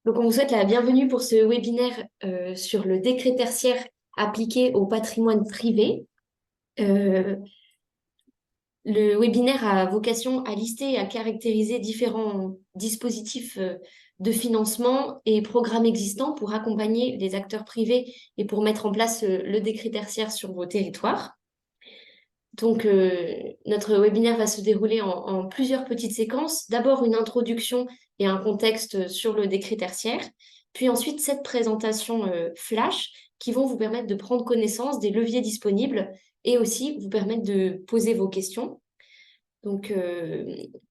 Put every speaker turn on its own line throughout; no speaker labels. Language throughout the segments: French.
Donc, on vous souhaite la bienvenue pour ce webinaire sur le décret tertiaire appliqué au patrimoine privé. Euh, le webinaire a vocation à lister et à caractériser différents dispositifs de financement et programmes existants pour accompagner les acteurs privés et pour mettre en place le décret tertiaire sur vos territoires. Donc, notre webinaire va se dérouler en plusieurs petites séquences. D'abord, une introduction et un contexte sur le décret tertiaire, puis ensuite cette présentation flash qui vont vous permettre de prendre connaissance des leviers disponibles et aussi vous permettre de poser vos questions. Donc,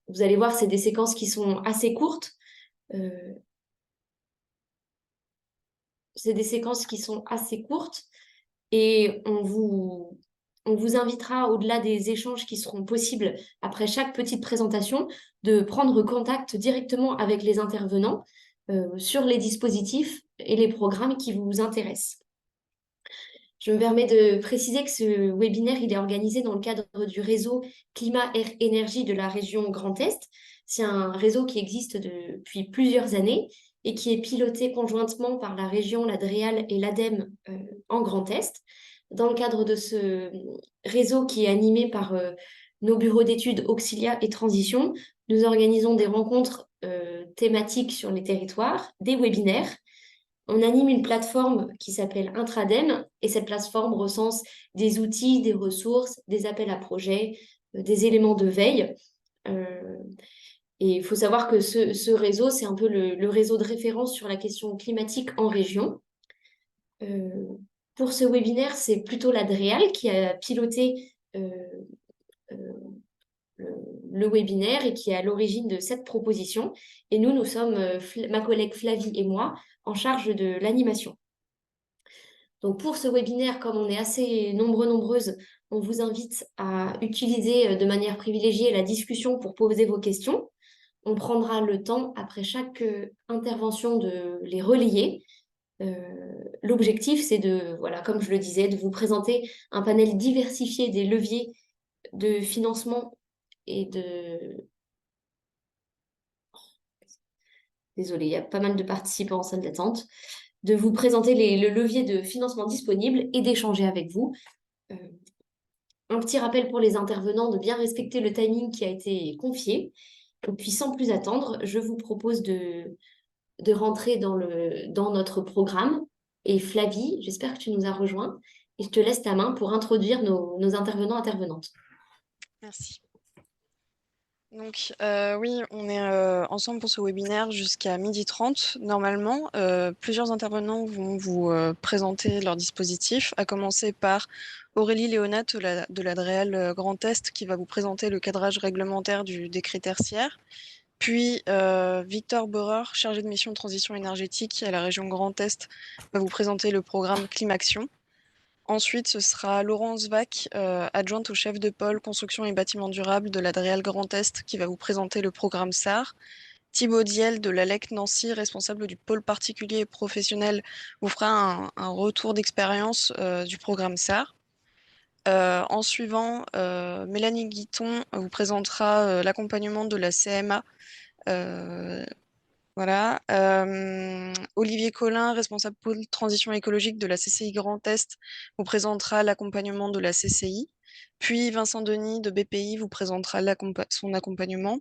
vous allez voir, c'est des séquences qui sont assez courtes. Euh, c'est des séquences qui sont assez courtes et on vous invitera, au-delà des échanges qui seront possibles après chaque petite présentation, de prendre contact directement avec les intervenants sur les dispositifs et les programmes qui vous intéressent. Je me permets de préciser que ce webinaire, il est organisé dans le cadre du réseau Climat, Air, Énergie de la région Grand Est. C'est un réseau qui existe depuis plusieurs années et qui est piloté conjointement par la région, la DREAL et l'ADEME en Grand Est. Dans le cadre de ce réseau qui est animé par nos bureaux d'études Auxilia et Transition, nous organisons des rencontres thématiques sur les territoires, des webinaires. On anime une plateforme qui s'appelle Intradem et cette plateforme recense des outils, des ressources, des appels à projets, des éléments de veille. Euh, et il faut savoir que ce réseau, c'est un peu le réseau de référence sur la question climatique en région. Euh, pour ce webinaire, c'est plutôt l'Adréal qui a piloté euh, le, le webinaire et qui est à l'origine de cette proposition. Et nous sommes, ma collègue Flavie et moi, en charge de l'animation. Donc pour ce webinaire, comme on est assez nombreuses, on vous invite à utiliser de manière privilégiée la discussion pour poser vos questions. On prendra le temps, après chaque intervention, de les relayer. Euh, L'objectif, c'est de, voilà, comme je le disais, de vous présenter un panel diversifié des leviers de financement et de... Désolée, il y a pas mal de participants en salle d'attente. De vous présenter le levier de financement disponible et d'échanger avec vous. Euh, Un petit rappel pour les intervenants de bien respecter le timing qui a été confié. Et puis sans plus attendre, je vous propose de rentrer dans notre programme. Et Flavie, j'espère que tu nous as rejoints. Et je te laisse ta main pour introduire nos intervenants intervenantes.
Merci. Donc oui, on est ensemble pour ce webinaire jusqu'à 12h30. Normalement, plusieurs intervenants vont vous présenter leur dispositif, à commencer par Aurélie Léonat de la DREAL Grand Est qui va vous présenter le cadrage réglementaire du décret tertiaire. Puis Victor Beurer, chargé de mission transition énergétique à la région Grand Est, va vous présenter le programme Climaction. Ensuite, ce sera Laurence Vac, adjointe au chef de pôle construction et bâtiments durables de la DREAL Grand Est, qui va vous présenter le programme SAR. Thibaut Diel de l'ALEC Nancy, responsable du pôle particulier et professionnel, vous fera un retour d'expérience du programme SAR. En suivant, Mélanie Guiton vous présentera l'accompagnement de la CMA. Voilà. Olivier Collin, responsable pôle transition écologique de la CCI Grand Est, vous présentera l'accompagnement de la CCI. Puis Vincent Denis de BPI vous présentera son accompagnement.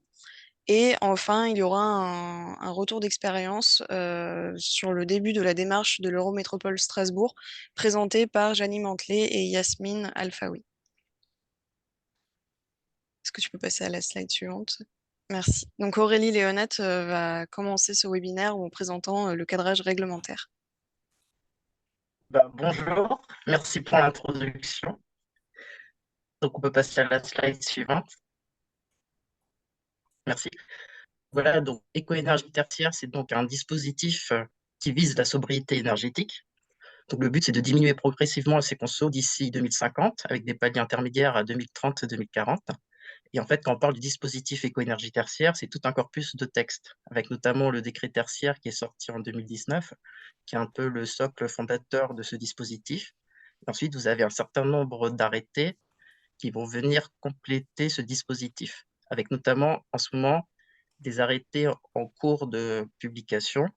Et enfin, il y aura un retour d'expérience sur le début de la démarche de l'Eurométropole Strasbourg, présenté par Janie Mantelet et Yasmine Alfaoui. Est-ce que tu peux passer à la slide suivante? Merci. Donc Aurélie Léonat va commencer ce webinaire en présentant le cadrage réglementaire.
Bonjour, merci pour l'introduction. Donc on peut passer à la slide suivante. Merci. Voilà, donc éco-énergie tertiaire, c'est donc un dispositif qui vise la sobriété énergétique. Donc le but, c'est de diminuer progressivement ses consos d'ici 2050, avec des paliers intermédiaires à 2030-2040. Et en fait, quand on parle du dispositif éco-énergie tertiaire, c'est tout un corpus de textes, avec notamment le décret tertiaire qui est sorti en 2019, qui est un peu le socle fondateur de ce dispositif. Et ensuite, vous avez un certain nombre d'arrêtés qui vont venir compléter ce dispositif, avec notamment en ce moment des arrêtés en cours de publication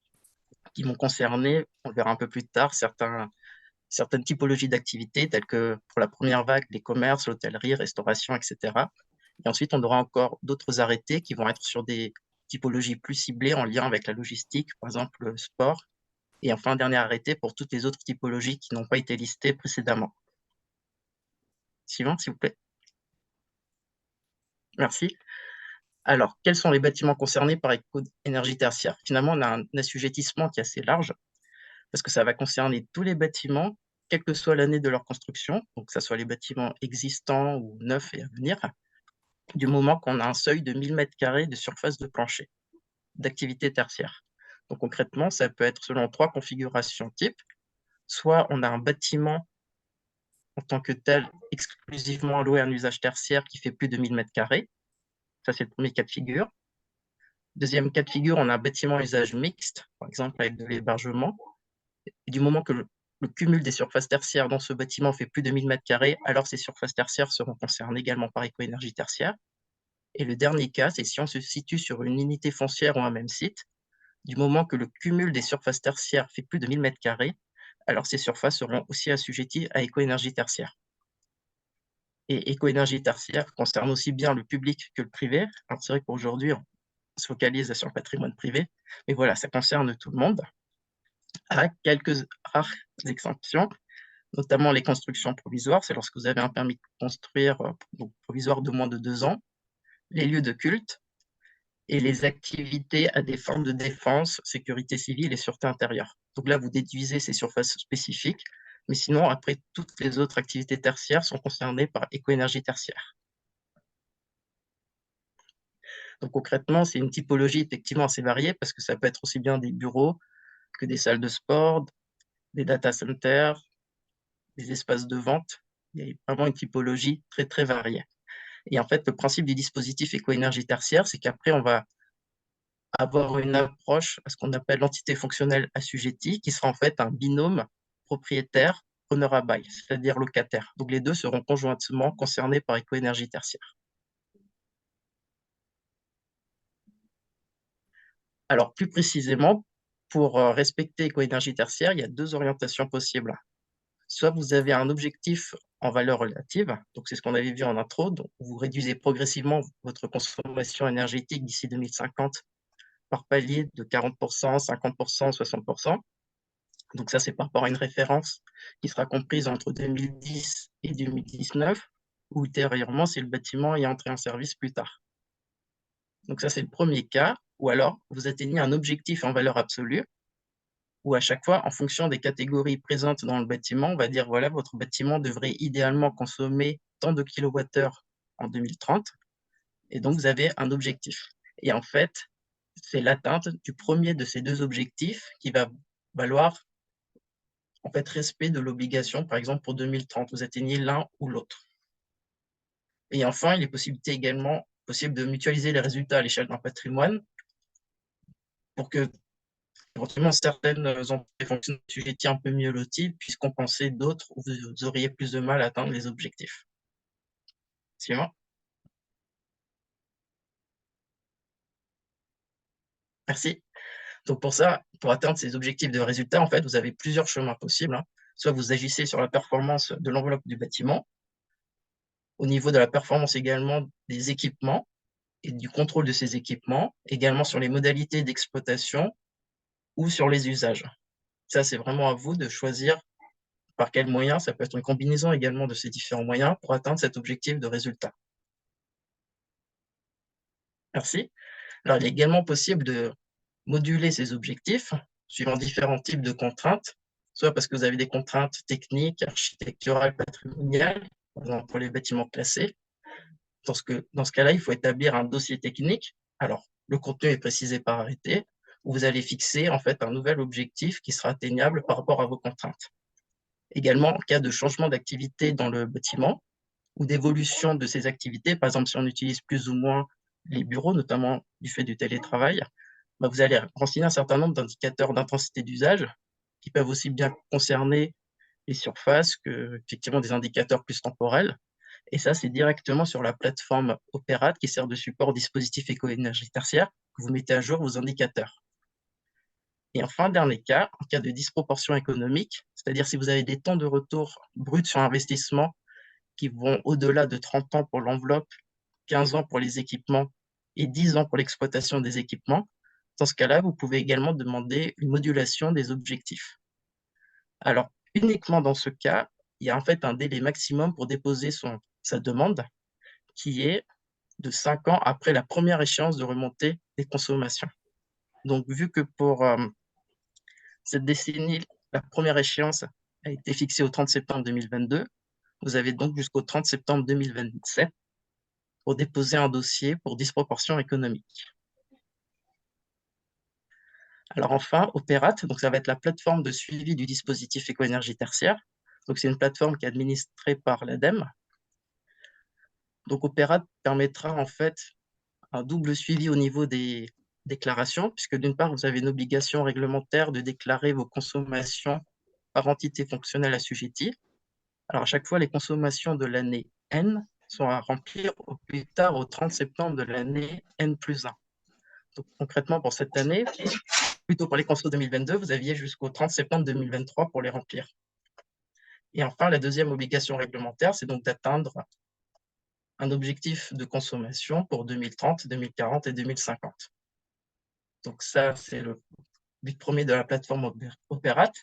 qui vont concerner, on le verra un peu plus tard, certaines typologies d'activités telles que pour la première vague, les commerces, l'hôtellerie, restauration, etc. Et ensuite, on aura encore d'autres arrêtés qui vont être sur des typologies plus ciblées en lien avec la logistique, par exemple le sport. Et enfin, un dernier arrêté pour toutes les autres typologies qui n'ont pas été listées précédemment. Suivant, s'il vous plaît. Merci. Alors, quels sont les bâtiments concernés par éco-énergie tertiaire? Finalement, on a un assujettissement qui est assez large, parce que ça va concerner tous les bâtiments, quelle que soit l'année de leur construction, donc que ce soit les bâtiments existants ou neufs et à venir, du moment qu'on a un seuil de 1000 m² de surface de plancher d'activité tertiaire. Donc concrètement, ça peut être selon 3 configurations types. Soit on a un bâtiment en tant que tel exclusivement alloué à un usage tertiaire qui fait plus de 1000 m². Ça, c'est le premier cas de figure. Deuxième cas de figure, on a un bâtiment à usage mixte, par exemple avec de l'hébergement. Et du moment que le cumul des surfaces tertiaires dans ce bâtiment fait plus de 1000 m², alors ces surfaces tertiaires seront concernées également par éco-énergie tertiaire. Et le dernier cas, c'est si on se situe sur une unité foncière ou un même site, du moment que le cumul des surfaces tertiaires fait plus de 1000 m², alors ces surfaces seront aussi assujetties à éco-énergie tertiaire. Et éco-énergie tertiaire concerne aussi bien le public que le privé. Alors c'est vrai qu'aujourd'hui, on se focalise sur le patrimoine privé, mais voilà, ça concerne tout le monde, à quelques rares exceptions, notamment les constructions provisoires, c'est lorsque vous avez un permis de construire donc provisoire de moins de 2 ans, les lieux de culte et les activités à des fins de défense, sécurité civile et sûreté intérieure. Donc là, vous déduisez ces surfaces spécifiques, mais sinon, après, toutes les autres activités tertiaires sont concernées par éco-énergie tertiaire. Donc concrètement, c'est une typologie effectivement assez variée parce que ça peut être aussi bien des bureaux que des salles de sport, des data centers, des espaces de vente. Il y a vraiment une typologie très, très variée. Et en fait, le principe du dispositif éco-énergie tertiaire, c'est qu'après, on va avoir une approche à ce qu'on appelle l'entité fonctionnelle assujettie, qui sera en fait un binôme propriétaire honneur à bail, c'est-à-dire locataire. Donc les deux seront conjointement concernés par éco-énergie tertiaire. Alors plus précisément, pour respecter éco-énergie tertiaire, il y a 2 orientations possibles. Soit vous avez un objectif en valeur relative, donc c'est ce qu'on avait vu en intro, donc vous réduisez progressivement votre consommation énergétique d'ici 2050 par palier de 40%, 50%, 60%. Donc ça, c'est par rapport à une référence qui sera comprise entre 2010 et 2019, ou ultérieurement si le bâtiment est entré en service plus tard. Donc ça, c'est le premier cas, ou alors vous atteignez un objectif en valeur absolue, où à chaque fois, en fonction des catégories présentes dans le bâtiment, on va dire, voilà, votre bâtiment devrait idéalement consommer tant de kilowattheures en 2030, et donc vous avez un objectif. Et en fait, c'est l'atteinte du premier de ces 2 objectifs qui va valoir en fait respect de l'obligation, par exemple pour 2030, vous atteignez l'un ou l'autre. Et enfin, il est également possible de mutualiser les résultats à l'échelle d'un patrimoine pour que éventuellement certaines entités fonctionnent assujetties un peu mieux loties puissent compenser d'autres où vous auriez plus de mal à atteindre les objectifs. Suivant. Merci. Donc pour ça, pour atteindre ces objectifs de résultats, en fait, vous avez plusieurs chemins possibles. Soit vous agissez sur la performance de l'enveloppe du bâtiment, au niveau de la performance également des équipements et du contrôle de ces équipements, également sur les modalités d'exploitation ou sur les usages. Ça, c'est vraiment à vous de choisir par quels moyens. Ça peut être une combinaison également de ces différents moyens pour atteindre cet objectif de résultat. Merci. Alors, il est également possible de moduler ces objectifs suivant différents types de contraintes, soit parce que vous avez des contraintes techniques, architecturales, patrimoniales, par exemple pour les bâtiments classés. Dans ce cas-là, il faut établir un dossier technique. Alors, le contenu est précisé par arrêté, où vous allez fixer en fait un nouvel objectif qui sera atteignable par rapport à vos contraintes. Également, en cas de changement d'activité dans le bâtiment, ou d'évolution de ces activités. Par exemple, si on utilise plus ou moins les bureaux, notamment du fait du télétravail, bah, vous allez renseigner un certain nombre d'indicateurs d'intensité d'usage qui peuvent aussi bien concerner les surfaces que effectivement des indicateurs plus temporels. Et ça, c'est directement sur la plateforme Opérate qui sert de support au dispositif éco-énergie tertiaire que vous mettez à jour vos indicateurs. Et enfin, dernier cas, en cas de disproportion économique, c'est-à-dire si vous avez des temps de retour bruts sur investissement qui vont au-delà de 30 ans pour l'enveloppe, 15 ans pour les équipements et 10 ans pour l'exploitation des équipements, dans ce cas-là, vous pouvez également demander une modulation des objectifs. Alors, uniquement dans ce cas, il y a en fait un délai maximum pour déposer sa demande qui est de 5 ans après la première échéance de remontée des consommations. Donc, vu que pour cette décennie, la première échéance a été fixée au 30 septembre 2022, vous avez donc jusqu'au 30 septembre 2027 pour déposer un dossier pour disproportion économique. Alors enfin, Opérate, donc ça va être la plateforme de suivi du dispositif éco-énergie tertiaire. Donc c'est une plateforme qui est administrée par l'ADEME. Donc Opérate permettra en fait un double suivi au niveau des déclarations, puisque d'une part, vous avez une obligation réglementaire de déclarer vos consommations par entité fonctionnelle assujettie. Alors à chaque fois, les consommations de l'année N sont à remplir au plus tard au 30 septembre de l'année N plus 1. Donc concrètement, pour cette année, plutôt pour les consos 2022, vous aviez jusqu'au 30 septembre 2023 pour les remplir. Et enfin, la deuxième obligation réglementaire, c'est donc d'atteindre un objectif de consommation pour 2030, 2040 et 2050. Donc ça, c'est le but premier de la plateforme Opérate,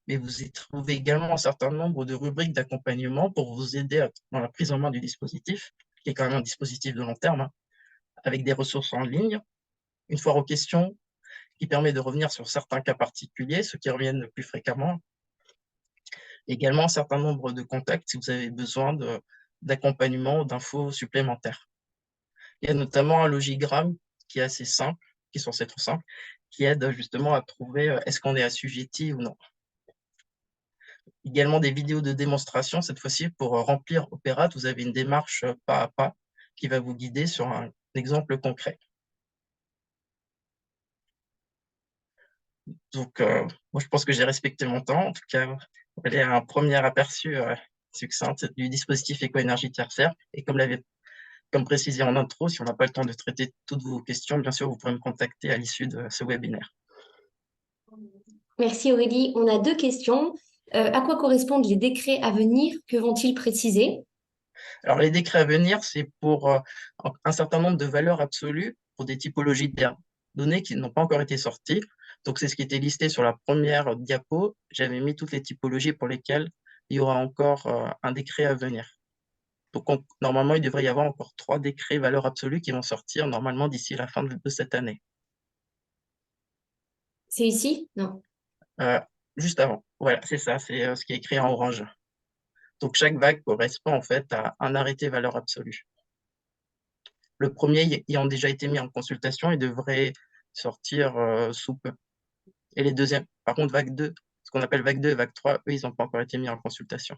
mais vous y trouvez également un certain nombre de rubriques d'accompagnement pour vous aider dans la prise en main du dispositif, qui est quand même un dispositif de long terme, hein, avec des ressources en ligne, une foire aux questions qui permet de revenir sur certains cas particuliers, ceux qui reviennent le plus fréquemment, également un certain nombre de contacts si vous avez besoin d'accompagnement ou d'infos supplémentaires. Il y a notamment un logigramme qui est assez simple, qui est censé être simple, qui aide justement à trouver est-ce qu'on est assujetti ou non. Également des vidéos de démonstration, cette fois-ci pour remplir Opérate, vous avez une démarche pas à pas qui va vous guider sur un exemple concret. Donc, moi, je pense que j'ai respecté mon temps. En tout cas, il y a un premier aperçu succinct du dispositif éco-énergie tertiaire. Et comme précisé en intro, si on n'a pas le temps de traiter toutes vos questions, bien sûr, vous pourrez me contacter à l'issue de ce webinaire.
Merci Aurélie. On a deux questions. À quoi correspondent les décrets à venir? Que vont-ils préciser?
Alors, les décrets à venir, c'est pour un certain nombre de valeurs absolues pour des typologies de données qui n'ont pas encore été sorties. Donc, c'est ce qui était listé sur la première diapo. J'avais mis toutes les typologies pour lesquelles il y aura encore un décret à venir. Donc, normalement, il devrait y avoir encore 3 décrets valeurs absolues qui vont sortir normalement d'ici la fin de cette année.
C'est ici? Non.
Juste avant. Voilà, c'est ça, c'est ce qui est écrit en orange. Donc, chaque vague correspond en fait à un arrêté valeur absolue. Le premier ayant déjà été mis en consultation, il devrait sortir sous peu. Et les deuxièmes, par contre, vague 2, ce qu'on appelle vague 2 et vague 3, eux, ils n'ont pas encore été mis en consultation.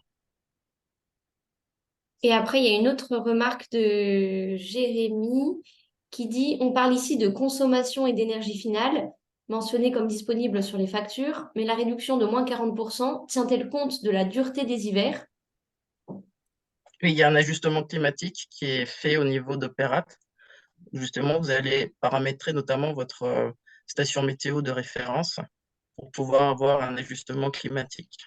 Et après, il y a une autre remarque de Jérémy qui dit, on parle ici de consommation et d'énergie finale, mentionnée comme disponible sur les factures, mais la réduction de moins 40% tient-elle compte de la dureté des hivers?
Puis, il y a un ajustement climatique qui est fait au niveau d'Opérate. Justement, vous allez paramétrer notamment votre station météo de référence pour pouvoir avoir un ajustement climatique.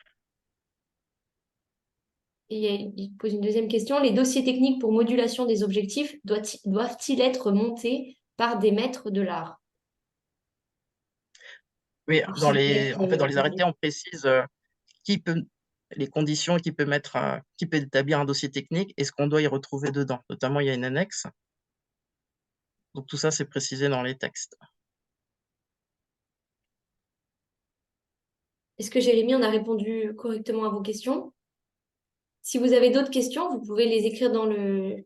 Et il pose une deuxième question. Les dossiers techniques pour modulation des objectifs doivent-ils être montés par des maîtres de l'art?
Oui,
Ou s'ils peuvent
en fait, dans les
être
arrêtés, on précise qui peut, les conditions qui peut établir un dossier technique et ce qu'on doit y retrouver dedans. Notamment, il y a une annexe. Donc, tout ça, c'est précisé dans les textes.
Est-ce que Jérémy en a répondu correctement à vos questions? Si vous avez d'autres questions, vous pouvez les écrire dans le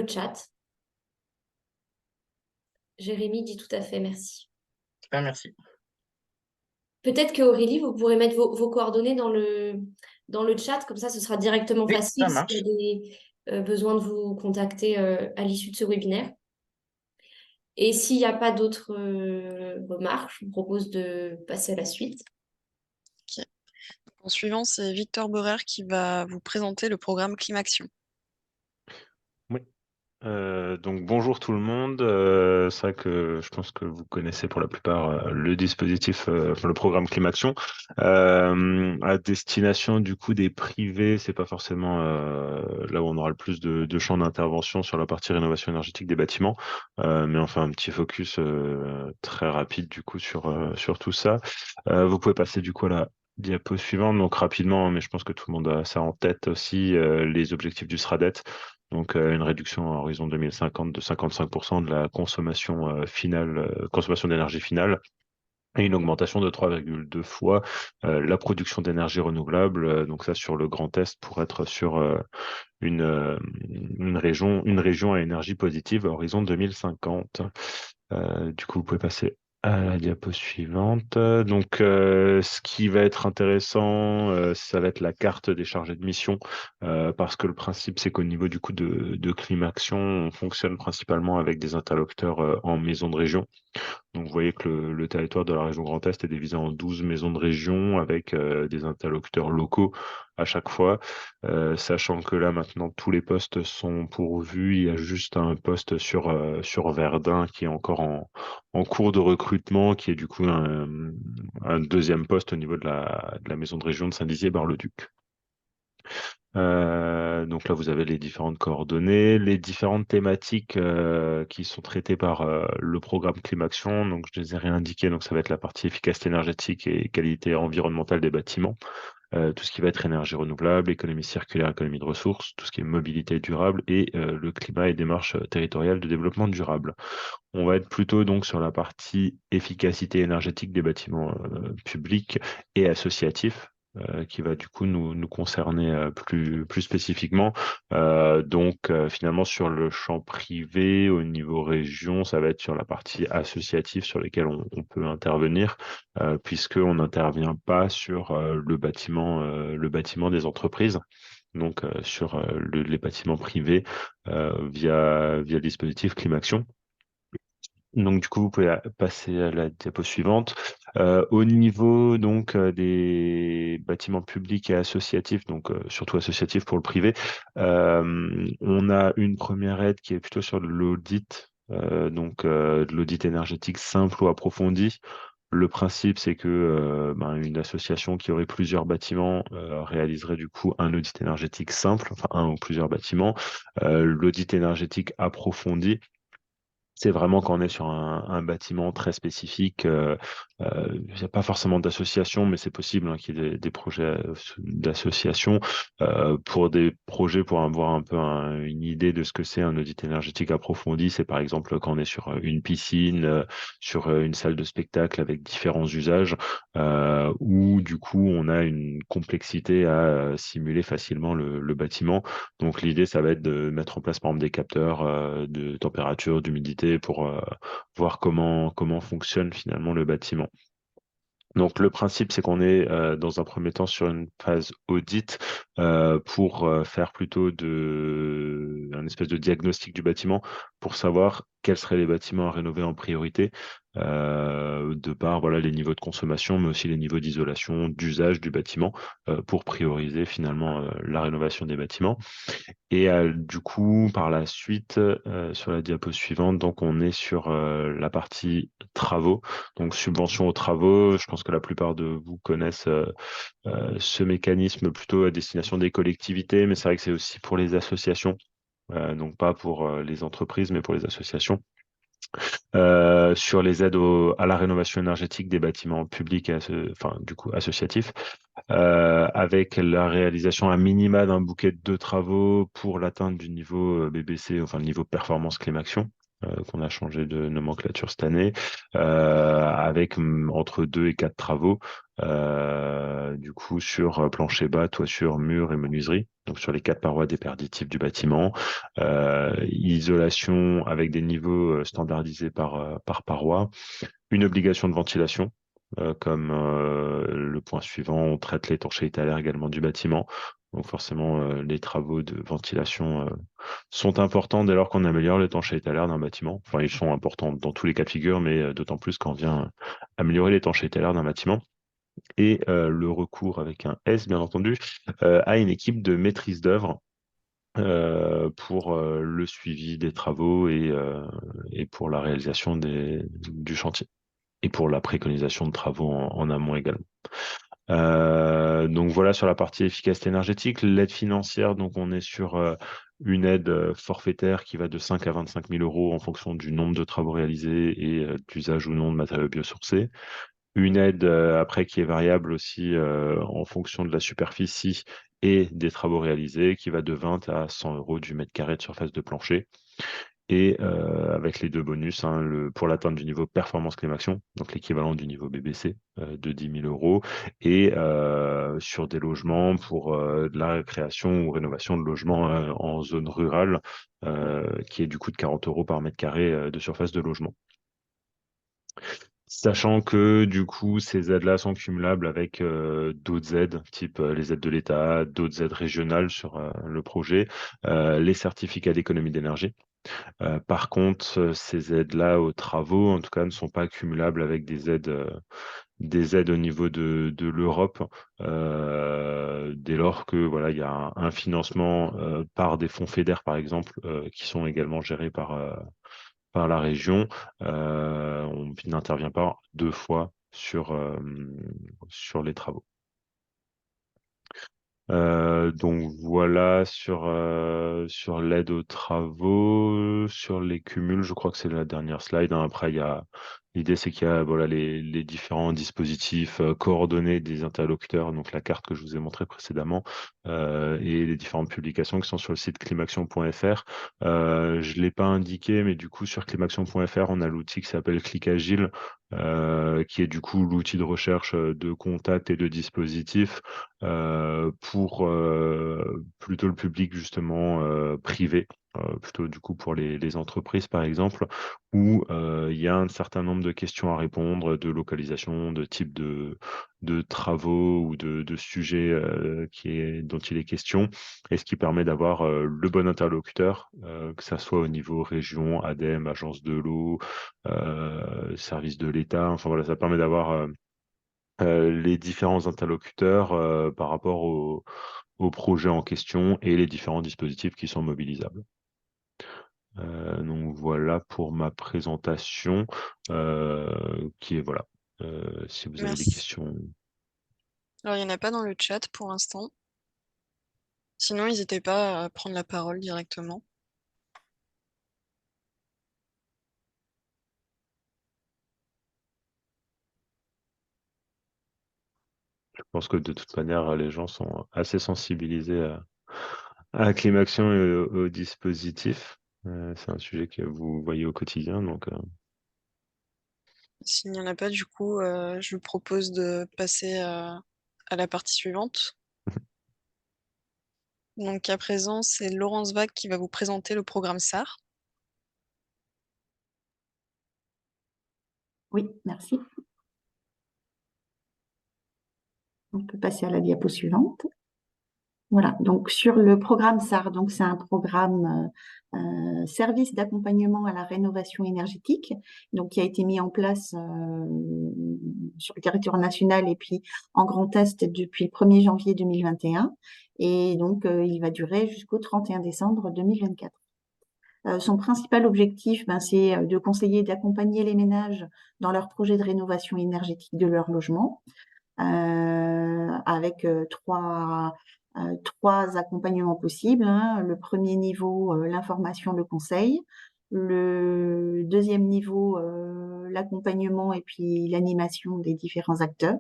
chat. Jérémy dit tout à fait, merci.
Merci.
Peut-être que Aurélie, vous pourrez mettre vos coordonnées dans le chat, comme ça ce sera directement
Oui,
facile
ça
s'il y a
marche.
des besoins de vous contacter à l'issue de ce webinaire. Et s'il n'y a pas d'autres remarques, je vous propose de passer à la suite.
Ok. En suivant, c'est Victor Borer qui va vous présenter le programme Climaction.
Oui. Donc bonjour tout le monde. C'est vrai que je pense que vous connaissez pour la plupart le dispositif, enfin, le programme Climaction, à destination du coup des privés. C'est pas forcément là où on aura le plus de champs d'intervention sur la partie rénovation énergétique des bâtiments, mais on fait un petit focus très rapide du coup sur tout ça. Vous pouvez passer du coup à la diapo suivante, donc rapidement, mais je pense que tout le monde a ça en tête aussi, les objectifs du SRADET. Donc, une réduction à horizon 2050 de 55% de la consommation finale, consommation d'énergie finale, et une augmentation de 3,2 fois la production d'énergie renouvelable. Donc ça, sur le Grand Est, pour être sur une, euh, une région à énergie positive à horizon 2050. Du coup, vous pouvez passer à la diapo suivante. Donc, ce qui va être intéressant, ça va être la carte des chargés de mission, parce que le principe, c'est qu'au niveau du coup de Climaction, on fonctionne principalement avec des interlocuteurs en maison de région. Donc, vous voyez que le territoire de la région Grand Est est divisé en 12 maisons de région avec des interlocuteurs locaux à chaque fois, sachant que là, maintenant, tous les postes sont pourvus. Il y a juste un poste sur Verdun qui est encore en cours de recrutement, qui est du coup un deuxième poste au niveau de la maison de région de Saint-Dizier-Bar-le-Duc. Donc là, vous avez les différentes coordonnées, les différentes thématiques qui sont traitées par le programme Climaction. Donc, je les ai réindiquées. Donc, ça va être la partie efficacité énergétique et qualité environnementale des bâtiments, tout ce qui va être énergie renouvelable, économie circulaire, économie de ressources, tout ce qui est mobilité durable et le climat et démarches territoriales de développement durable. On va être plutôt donc sur la partie efficacité énergétique des bâtiments publics et associatifs, qui va du coup nous concerner plus spécifiquement. Finalement, sur le champ privé, au niveau région, ça va être sur la partie associative sur lesquelles on peut intervenir, puisqu'on n'intervient pas sur le bâtiment des entreprises. Donc sur les bâtiments privés via le dispositif Climaction. Donc du coup, vous pouvez passer à la diapo suivante. Au niveau donc des bâtiments publics et associatifs, donc surtout associatifs pour le privé, on a une première aide qui est plutôt sur de l'audit, de l'audit énergétique simple ou approfondi. Le principe, c'est que une association qui aurait plusieurs bâtiments réaliserait du coup un audit énergétique simple, enfin un ou plusieurs bâtiments. L'audit énergétique approfondi, c'est vraiment quand on est sur un bâtiment très spécifique. Il n'y a pas forcément d'association, mais c'est possible qu'il y ait des projets d'association. Pour des projets, pour avoir un peu une idée de ce que c'est un audit énergétique approfondi, c'est par exemple quand on est sur une piscine, sur une salle de spectacle avec différents usages, où du coup on a une complexité à simuler facilement le bâtiment. Donc l'idée, ça va être de mettre en place par exemple des capteurs de température, d'humidité pour voir comment fonctionne finalement le bâtiment. Donc le principe, c'est qu'on est dans un premier temps sur une phase audit pour faire plutôt un espèce de diagnostic du bâtiment pour savoir quels seraient les bâtiments à rénover en priorité, de par voilà, les niveaux de consommation, mais aussi les niveaux d'isolation, d'usage du bâtiment, pour prioriser finalement la rénovation des bâtiments. Et du coup, par la suite, sur la diapo suivante, donc on est sur la partie travaux, donc subvention aux travaux. Je pense que la plupart de vous connaissent ce mécanisme plutôt à destination des collectivités, mais c'est vrai que c'est aussi pour les associations, donc pas pour les entreprises, mais pour les associations. Sur les aides à la rénovation énergétique des bâtiments publics et enfin, du coup associatifs, avec la réalisation à minima d'un bouquet de travaux pour l'atteinte du niveau BBC, enfin le niveau performance Climaction, qu'on a changé de nomenclature cette année, avec entre 2 et 4 travaux, du coup sur plancher bas, toiture, mur et menuiserie, donc sur les 4 parois déperditives du bâtiment, isolation avec des niveaux standardisés par paroi, une obligation de ventilation, comme le point suivant, on traite l'étanchéité à l'air également du bâtiment. Donc forcément, les travaux de ventilation sont importants dès lors qu'on améliore l'étanchéité à l'air d'un bâtiment. Enfin, ils sont importants dans tous les cas de figure, mais d'autant plus quand on vient améliorer l'étanchéité à l'air d'un bâtiment. Et le recours avec un S, bien entendu, à une équipe de maîtrise d'œuvre pour le suivi des travaux et pour la réalisation du chantier et pour la préconisation de travaux en amont également. Donc voilà sur la partie efficacité énergétique. L'aide financière, donc on est sur une aide forfaitaire qui va de 5 à 25 000 euros en fonction du nombre de travaux réalisés et d'usage ou non de matériaux biosourcés. Une aide après qui est variable aussi en fonction de la superficie et des travaux réalisés, qui va de 20 à 100 euros du mètre carré de surface de plancher. Et avec les deux bonus, hein, pour l'atteinte du niveau performance climaction, donc l'équivalent du niveau BBC de 10 000 euros, et sur des logements pour de la création ou rénovation de logements en zone rurale, qui est du coup de 40 euros par mètre carré de surface de logement. Sachant que du coup, ces aides-là sont cumulables avec d'autres aides, type les aides de l'État, d'autres aides régionales sur le projet, les certificats d'économie d'énergie. Par contre, ces aides-là aux travaux, en tout cas, ne sont pas cumulables avec des aides au niveau de l'Europe, dès lors que voilà, il y a un financement par des fonds FEDER, par exemple, qui sont également gérés par la région. On n'intervient pas deux fois sur les travaux. Donc voilà sur l'aide aux travaux, sur les cumuls, je crois que c'est la dernière slide, hein. Après, l'idée c'est qu'il y a voilà, les différents dispositifs coordonnés des interlocuteurs, donc la carte que je vous ai montrée précédemment, et les différentes publications qui sont sur le site climaction.fr. Je ne l'ai pas indiqué, mais du coup sur climaction.fr, on a l'outil qui s'appelle Clic Agile, qui est du coup l'outil de recherche de contacts et de dispositifs pour plutôt le public justement privé, plutôt du coup pour les entreprises par exemple, où il y a un certain nombre de questions à répondre, de localisation, de type de travaux ou de sujets dont il est question, et ce qui permet d'avoir le bon interlocuteur, que ça soit au niveau région, ADEME, agence de l'eau, service de l'État, enfin voilà, ça permet d'avoir les différents interlocuteurs par rapport au projet en question et les différents dispositifs qui sont mobilisables. Donc voilà pour ma présentation qui est voilà. Si vous avez des
Merci.
questions.
Alors, il n'y en a pas dans le chat pour l'instant. Sinon, n'hésitez pas à prendre la parole directement.
Je pense que de toute manière, les gens sont assez sensibilisés à Climaction et au dispositif. C'est un sujet que vous voyez au quotidien, donc
S'il n'y en a pas, du coup, je vous propose de passer à la partie suivante. Donc, à présent, c'est Laurence Vague qui va vous présenter le programme SAR.
Oui, merci. On peut passer à la diapo suivante. Voilà, donc sur le programme SAR, donc c'est un programme service d'accompagnement à la rénovation énergétique, donc qui a été mis en place sur le territoire national et puis en Grand Est depuis le 1er janvier 2021, et donc il va durer jusqu'au 31 décembre 2024. Son principal objectif, c'est de conseiller et d'accompagner les ménages dans leurs projets de rénovation énergétique de leur logement, avec trois accompagnements possibles, hein. Le premier niveau, l'information, le conseil. Le deuxième niveau, l'accompagnement et puis l'animation des différents acteurs.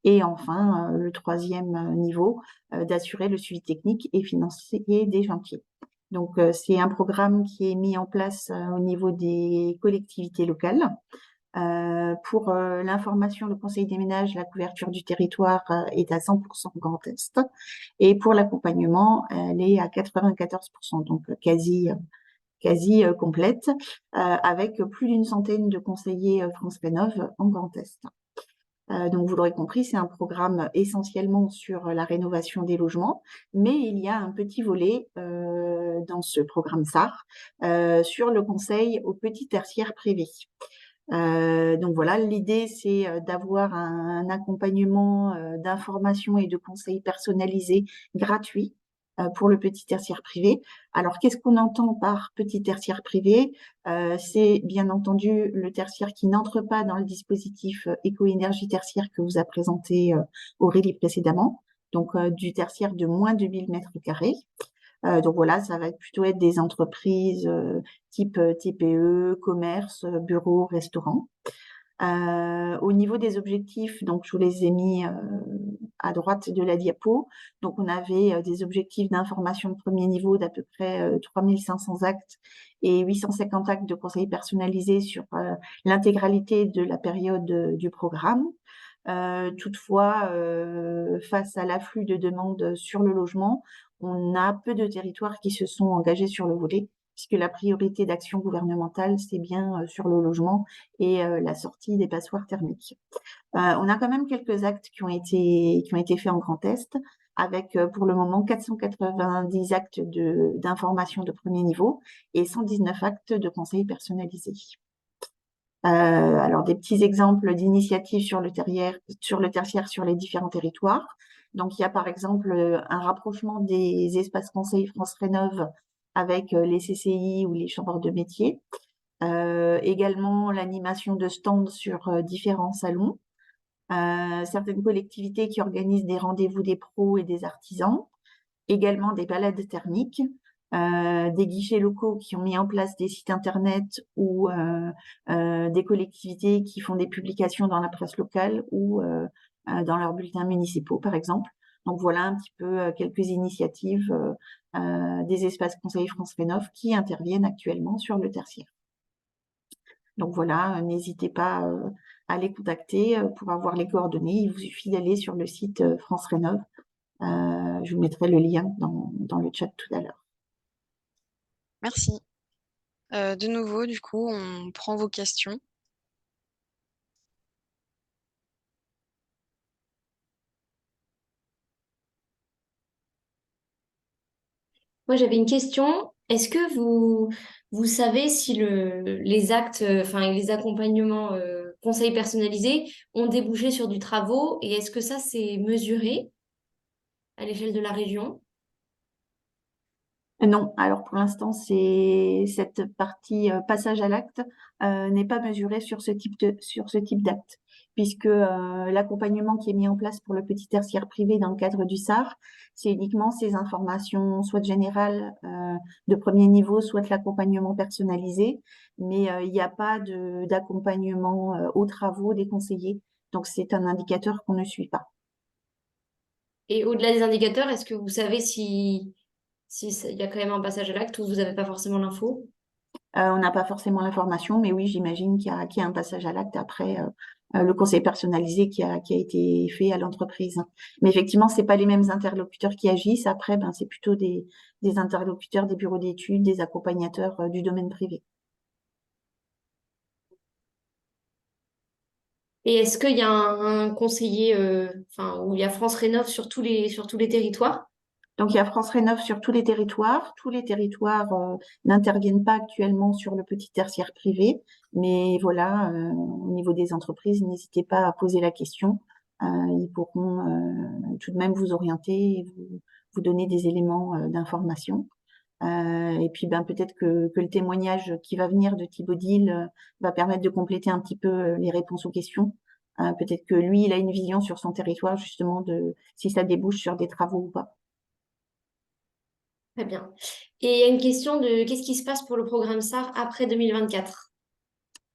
Et enfin, le troisième niveau, d'assurer le suivi technique et financier des chantiers. Donc, c'est un programme qui est mis en place au niveau des collectivités locales. Pour l'information, le conseil des ménages, la couverture du territoire est à 100% Grand Est. Et pour l'accompagnement, elle est à 94%, donc quasi complète, avec plus d'une centaine de conseillers France Rénov en Grand Est. Donc, vous l'aurez compris, c'est un programme essentiellement sur la rénovation des logements, mais il y a un petit volet dans ce programme SAR sur le conseil au petit tertiaire privé. Donc voilà, l'idée, c'est d'avoir un accompagnement d'information et de conseils personnalisés gratuits pour le petit tertiaire privé. Alors, qu'est-ce qu'on entend par petit tertiaire privé? C'est bien entendu le tertiaire qui n'entre pas dans le dispositif éco-énergie tertiaire que vous a présenté Aurélie précédemment, donc du tertiaire de moins de 1000 mètres carrés. Donc voilà, ça va plutôt être des entreprises type TPE, commerce, bureau, restaurant. Au niveau des objectifs, donc je vous les ai mis à droite de la diapo. Donc on avait des objectifs d'information de premier niveau d'à peu près 3500 actes et 850 actes de conseil personnalisé sur l'intégralité de la période du programme. Toutefois, face à l'afflux de demandes sur le logement, on a peu de territoires qui se sont engagés sur le volet, puisque la priorité d'action gouvernementale, c'est bien sur le logement et la sortie des passoires thermiques. On a quand même quelques actes qui ont été faits en Grand Est, avec pour le moment 490 actes d'information de premier niveau et 119 actes de conseil personnalisé. Alors, des petits exemples d'initiatives sur le tertiaire, sur les différents territoires. Donc, il y a par exemple un rapprochement des espaces conseils France Rénov avec les CCI ou les chambres de métiers. Également, l'animation de stands sur différents salons. Certaines collectivités qui organisent des rendez-vous des pros et des artisans. Également des balades thermiques. Des guichets locaux qui ont mis en place des sites internet ou des collectivités qui font des publications dans la presse locale ou dans leurs bulletins municipaux, par exemple. Donc voilà un petit peu quelques initiatives des espaces conseils France Rénov qui interviennent actuellement sur le tertiaire. Donc voilà, n'hésitez pas à les contacter pour avoir les coordonnées. Il vous suffit d'aller sur le site France Rénov. Je vous mettrai le lien dans le chat tout à l'heure.
Merci. De nouveau, du coup, on prend vos questions.
Moi, j'avais une question. Est-ce que vous savez si les actes, enfin les accompagnements conseils personnalisés ont débouché sur du travaux et est-ce que ça c'est mesuré à l'échelle de la région?
Non, alors pour l'instant, cette partie passage à l'acte n'est pas mesurée sur ce type d'acte, puisque l'accompagnement qui est mis en place pour le petit tertiaire privé dans le cadre du SAR, c'est uniquement ces informations, soit générales de premier niveau, soit de l'accompagnement personnalisé, mais il n'y a pas d'accompagnement aux travaux des conseillers. Donc c'est un indicateur qu'on ne suit pas.
Et au-delà des indicateurs, est-ce que vous savez si il y a quand même un passage à l'acte ou vous n'avez pas forcément l'info?
On n'a pas forcément l'information, mais oui, j'imagine qu'il y a un passage à l'acte après le conseil personnalisé qui a été fait à l'entreprise. Mais effectivement, c'est pas les mêmes interlocuteurs qui agissent. Après, ben, c'est plutôt des interlocuteurs des bureaux d'études, des accompagnateurs du domaine privé.
Et est-ce qu'il y a un conseiller, enfin, où il y a France Rénov sur tous les territoires?
Donc, il y a France Rénov sur tous les territoires. Tous les territoires n'interviennent pas actuellement sur le petit tertiaire privé. Mais voilà, au niveau des entreprises, n'hésitez pas à poser la question. Ils pourront tout de même vous orienter et vous donner des éléments d'information. Et puis, ben, peut-être que le témoignage qui va venir de Thibaut Dil va permettre de compléter un petit peu les réponses aux questions. Peut-être que lui, il a une vision sur son territoire, justement, de si ça débouche sur des travaux ou pas.
Très bien. Et il y a une question de qu'est-ce qui se passe pour le programme SAR après 2024?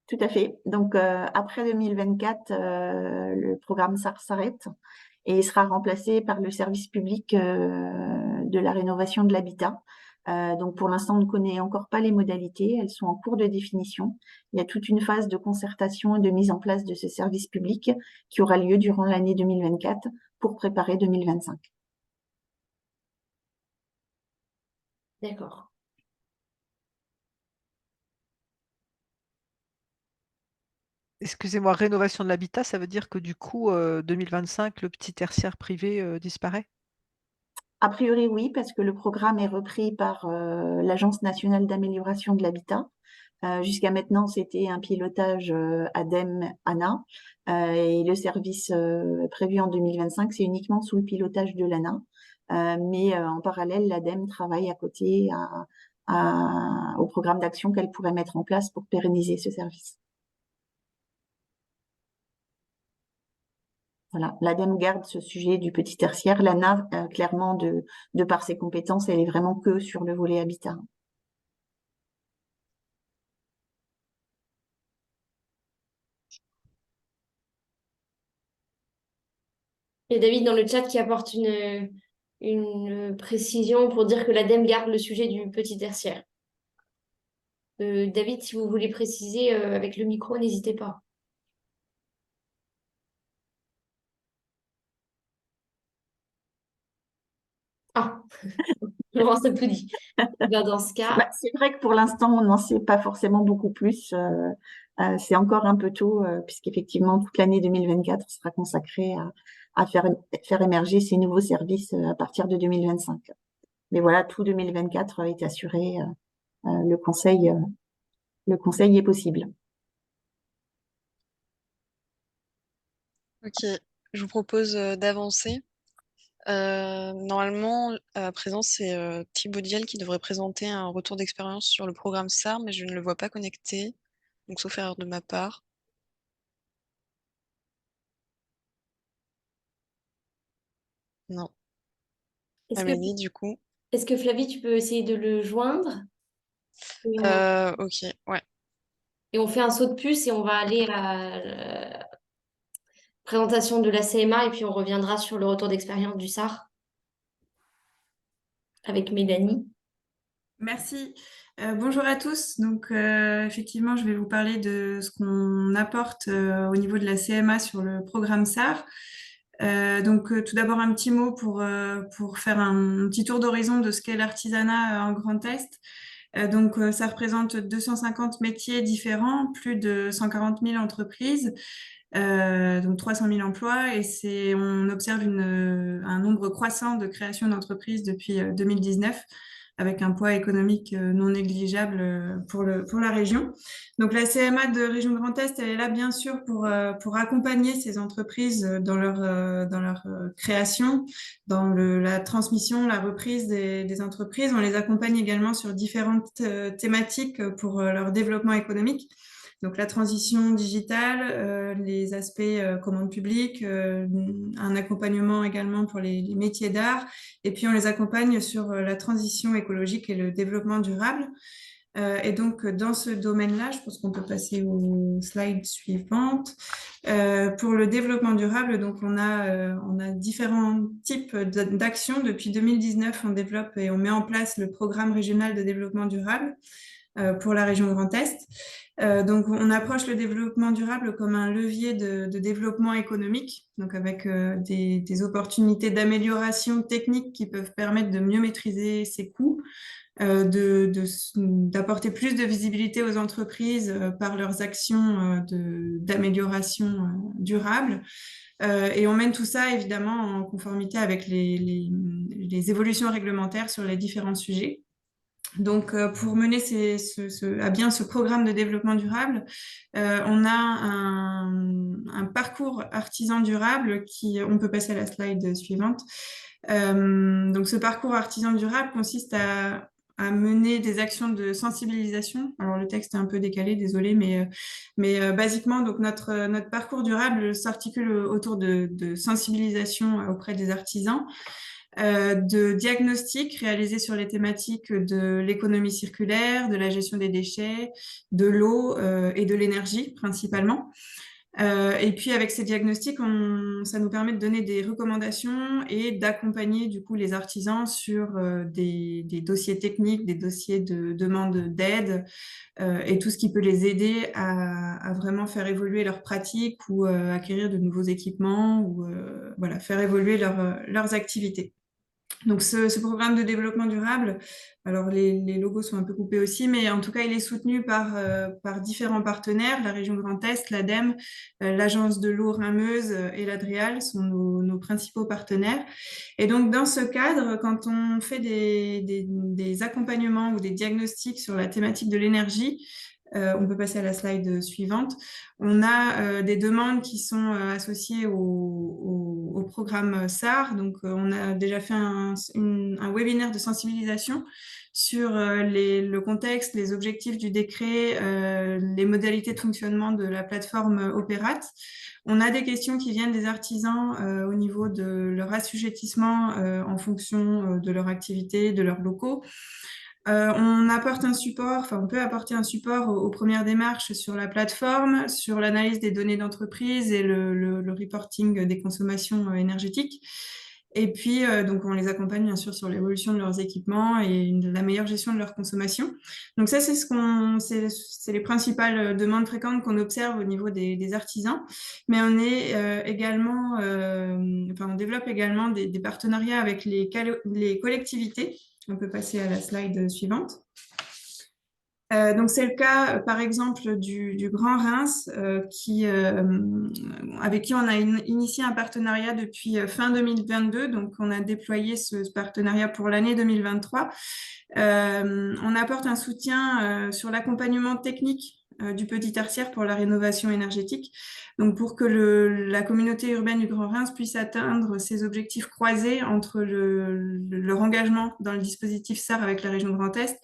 Tout à fait. Donc, après 2024, le programme SAR s'arrête et sera remplacé par le service public de la rénovation de l'habitat. Donc, pour l'instant, on ne connaît encore pas les modalités. Elles sont en cours de définition. Il y a toute une phase de concertation et de mise en place de ce service public qui aura lieu durant l'année 2024 pour préparer 2025.
D'accord.
Excusez-moi, rénovation de l'habitat, ça veut dire que du coup, 2025, le petit tertiaire privé disparaît?
A priori, oui, parce que le programme est repris par l'Agence nationale d'amélioration de l'habitat. Jusqu'à maintenant, c'était un pilotage ADEME-ANA et le service prévu en 2025, c'est uniquement sous le pilotage de l'ANA. Mais en parallèle, l'ADEME travaille à côté au programme d'action qu'elle pourrait mettre en place pour pérenniser ce service. Voilà, l'ADEME garde ce sujet du petit tertiaire. L'ANA, clairement, de par ses compétences, elle est vraiment que sur le volet habitat.
Et David dans le chat qui apporte une précision pour dire que l'ADEME garde le sujet du petit tertiaire. David, si vous voulez préciser avec le micro, n'hésitez pas. Ah, Laurence a tout dit. Ben, dans ce cas,
C'est vrai que pour l'instant, on n'en sait pas forcément beaucoup plus. C'est encore un peu tôt, puisqu'effectivement, toute l'année 2024 sera consacrée à faire émerger ces nouveaux services à partir de 2025. Mais voilà, tout 2024 est assuré. Le conseil est possible.
Ok, je vous propose d'avancer. Normalement, à présent, c'est Thibaut Diel qui devrait présenter un retour d'expérience sur le programme SAR, mais je ne le vois pas connecté, donc sauf erreur de ma part. Non.
est-ce que,
Amélie, du coup.
est-ce que Flavie, tu peux essayer de le joindre?
Ok, ouais.
Et on fait un saut de puce et on va aller à la présentation de la CMA et puis on reviendra sur le retour d'expérience du SAR avec Mélanie.
Merci. Bonjour à tous. Donc, effectivement, je vais vous parler de ce qu'on apporte au niveau de la CMA sur le programme SAR. Tout d'abord, un petit mot pour faire un petit tour d'horizon de ce qu'est l'artisanat en Grand Est. Ça représente 250 métiers différents, plus de 140 000 entreprises, donc 300 000 emplois, et on observe un nombre croissant de créations d'entreprises depuis 2019, avec un poids économique non négligeable pour la région. Donc la CMA de Région Grand Est, elle est là bien sûr pour accompagner ces entreprises dans leur création, dans la transmission, la reprise des entreprises. On les accompagne également sur différentes thématiques pour leur développement économique. Donc la transition digitale, les aspects commande publique, un accompagnement également pour les métiers d'art, et puis on les accompagne sur la transition écologique et le développement durable. Et donc dans ce domaine-là, je pense qu'on peut passer aux slides suivantes. Pour le développement durable, donc on a différents types d'actions. Depuis 2019, on développe et on met en place le programme régional de développement durable pour la région Grand Est. Donc, on approche le développement durable comme un levier de développement économique, donc avec des opportunités d'amélioration technique qui peuvent permettre de mieux maîtriser ses coûts, d'apporter plus de visibilité aux entreprises par leurs actions d'amélioration durable. Et on mène tout ça évidemment en conformité avec les évolutions réglementaires sur les différents sujets. Donc, pour mener à bien ce programme de développement durable, on a un parcours artisan durable on peut passer à la slide suivante. Donc, ce parcours artisan durable consiste à mener des actions de sensibilisation. Alors, le texte est un peu décalé, désolé, mais basiquement, donc notre parcours durable s'articule autour de sensibilisation auprès des artisans, de diagnostics réalisés sur les thématiques de l'économie circulaire, de la gestion des déchets, de l'eau et de l'énergie principalement. Et puis avec ces diagnostics, ça nous permet de donner des recommandations et d'accompagner du coup les artisans sur des dossiers techniques, des dossiers de demande d'aide et tout ce qui peut les aider à vraiment faire évoluer leurs pratiques ou acquérir de nouveaux équipements ou voilà, faire évoluer leurs activités. Donc, ce programme de développement durable, alors les logos sont un peu coupés aussi, mais en tout cas, il est soutenu par différents partenaires. La région Grand Est, l'ADEME, l'Agence de l'eau Rhin-Meuse et l'Adrial sont nos principaux partenaires. Et donc, dans ce cadre, quand on fait des accompagnements ou des diagnostics sur la thématique de l'énergie, on peut passer à la slide suivante. On a des demandes qui sont associées au programme SAR. Donc, on a déjà fait un webinaire de sensibilisation sur le contexte, les objectifs du décret, les modalités de fonctionnement de la plateforme Opérate. On a des questions qui viennent des artisans au niveau de leur assujettissement en fonction de leur activité, de leurs locaux. On apporte un support, enfin on peut apporter un support aux premières démarches sur la plateforme, sur l'analyse des données d'entreprise et le reporting des consommations énergétiques. Et puis, donc, on les accompagne bien sûr sur l'évolution de leurs équipements et la meilleure gestion de leur consommation. Donc ça, c'est les principales demandes fréquentes qu'on observe au niveau des artisans. Mais on est également, on développe également des partenariats avec les collectivités. On peut passer à la slide suivante. Donc c'est le cas, par exemple, du Grand Reims, avec qui on a initié un partenariat depuis fin 2022. Donc on a déployé ce partenariat pour l'année 2023. On apporte un soutien sur l'accompagnement technique du petit tertiaire pour la rénovation énergétique. Donc pour que la communauté urbaine du Grand Reims puisse atteindre ses objectifs croisés entre leur engagement dans le dispositif SAR avec la région Grand Est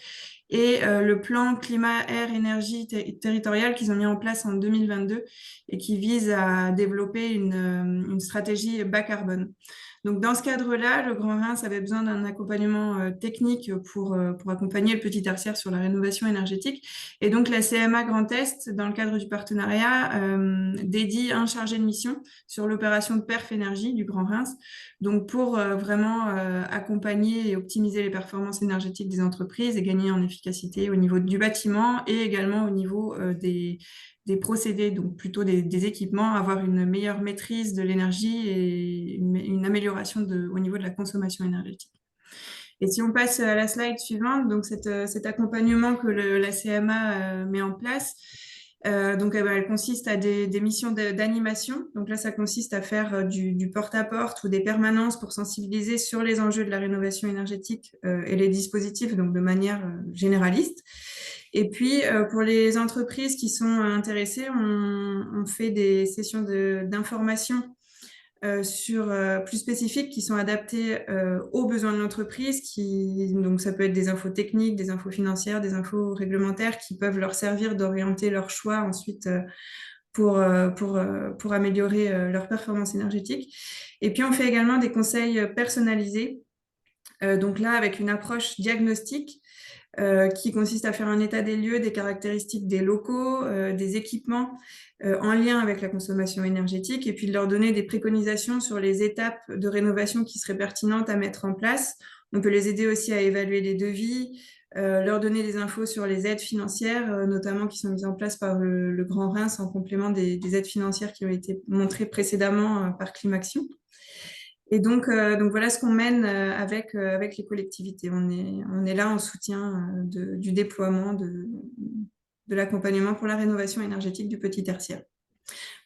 et le plan climat, air, énergie territorial qu'ils ont mis en place en 2022 et qui vise à développer une stratégie bas carbone. Donc, dans ce cadre-là, le Grand Reims avait besoin d'un accompagnement technique pour accompagner le petit tertiaire sur la rénovation énergétique. Et donc, la CMA Grand Est, dans le cadre du partenariat, dédie un chargé de mission sur l'opération de Perf Énergie du Grand Reims. Donc, pour vraiment accompagner et optimiser les performances énergétiques des entreprises et gagner en efficacité au niveau du bâtiment et également au niveau des procédés, donc plutôt des équipements, avoir une meilleure maîtrise de l'énergie et une amélioration au niveau de la consommation énergétique. Et si on passe à la slide suivante, donc cet accompagnement que la CMA met en place, donc elle consiste à des missions d'animation. Donc là, ça consiste à faire du porte-à-porte ou des permanences pour sensibiliser sur les enjeux de la rénovation énergétique et les dispositifs, donc de manière généraliste. Et puis, pour les entreprises qui sont intéressées, on fait des sessions d'information plus spécifiques qui sont adaptées aux besoins de l'entreprise. Donc, ça peut être des infos techniques, des infos financières, des infos réglementaires qui peuvent leur servir d'orienter leur choix ensuite pour améliorer leur performance énergétique. Et puis, on fait également des conseils personnalisés. Donc là, avec une approche diagnostique, qui consiste à faire un état des lieux, des caractéristiques des locaux, des équipements en lien avec la consommation énergétique, et puis de leur donner des préconisations sur les étapes de rénovation qui seraient pertinentes à mettre en place. On peut les aider aussi à évaluer les devis, leur donner des infos sur les aides financières, notamment qui sont mises en place par le Grand Reims en complément des aides financières qui ont été montrées précédemment par Climaction. Et donc voilà ce qu'on mène avec les collectivités. On est là en soutien du déploiement de l'accompagnement pour la rénovation énergétique du petit tertiaire.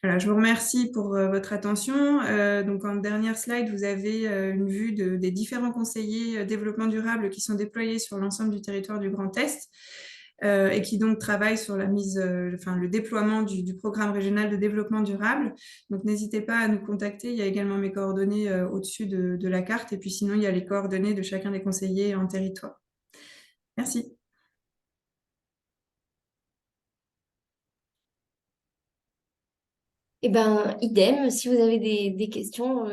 Voilà, je vous remercie pour votre attention. Donc en dernière slide, vous avez une vue des différents conseillers développement durable qui sont déployés sur l'ensemble du territoire du Grand Est. Et qui donc travaille sur le déploiement du programme régional de développement durable. Donc n'hésitez pas à nous contacter, il y a également mes coordonnées au-dessus de la carte, et puis sinon il y a les coordonnées de chacun des conseillers en territoire. Merci.
Eh ben, idem, si vous avez des questions,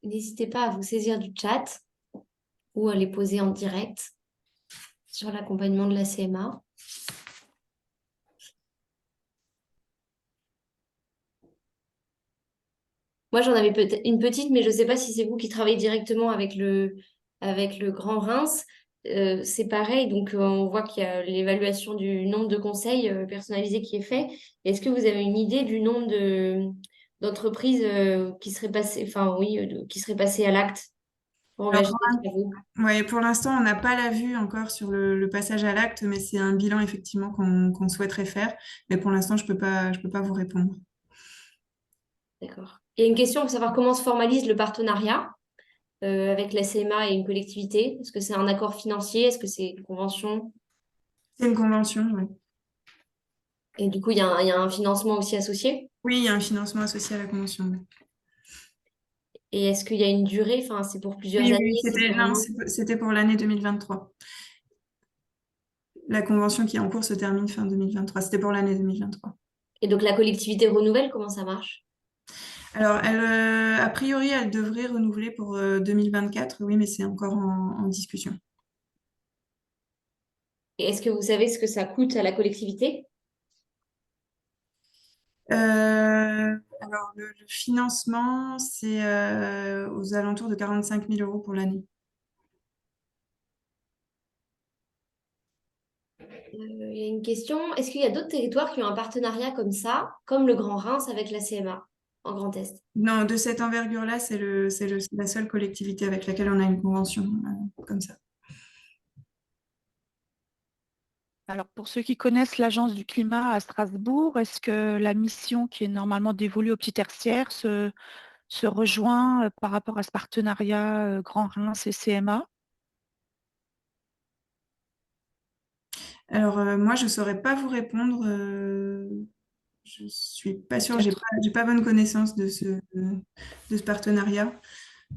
n'hésitez pas à vous saisir du chat ou à les poser en direct sur l'accompagnement de la CMA. Moi, j'en avais peut-être une petite, mais je ne sais pas si c'est vous qui travaillez directement avec le Grand Reims. C'est pareil, donc on voit qu'il y a l'évaluation du nombre de conseils personnalisés qui est fait. Est-ce que vous avez une idée du nombre d'entreprises qui seraient passées, qui seraient passées à l'acte? engager des travaux.
Ouais, pour l'instant, on n'a pas la vue encore sur le passage à l'acte, mais c'est un bilan effectivement qu'on souhaiterait faire. Mais pour l'instant, je peux pas vous répondre.
D'accord. Et une question pour savoir comment se formalise le partenariat avec la CMA et une collectivité. Est-ce que c'est un accord financier? Est-ce que c'est une convention?
C'est une convention, oui.
Et du coup, il y a un financement aussi associé?
Oui, il y a un financement associé à la convention. Oui,
Et est-ce qu'il y a une durée? Enfin, c'est pour plusieurs
oui,
années? C'est
c'était
pour un
non,
an?
c'était pour l'année 2023. La convention qui est en cours se termine fin 2023. C'était pour l'année 2023.
Et donc, la collectivité renouvelle, comment ça marche?
Alors, a priori, elle devrait renouveler pour 2024, oui, mais c'est encore en discussion.
Et est-ce que vous savez ce que ça coûte à la collectivité?
Alors, le financement, c'est aux alentours de 45 000 euros pour l'année.
Il y a une question. Est-ce qu'il y a d'autres territoires qui ont un partenariat comme ça, comme le Grand Reims avec la CMA en Grand Est?
Non, de cette envergure-là, c'est la seule collectivité avec laquelle on a une convention comme ça.
Alors, pour ceux qui connaissent l'Agence du climat à Strasbourg, est-ce que la mission qui est normalement dévolue au petit tertiaire se rejoint par rapport à ce partenariat Grand Reims et CMA?
Alors, moi, je ne saurais pas vous répondre. Je ne suis pas sûre, j'ai pas bonne connaissance de ce partenariat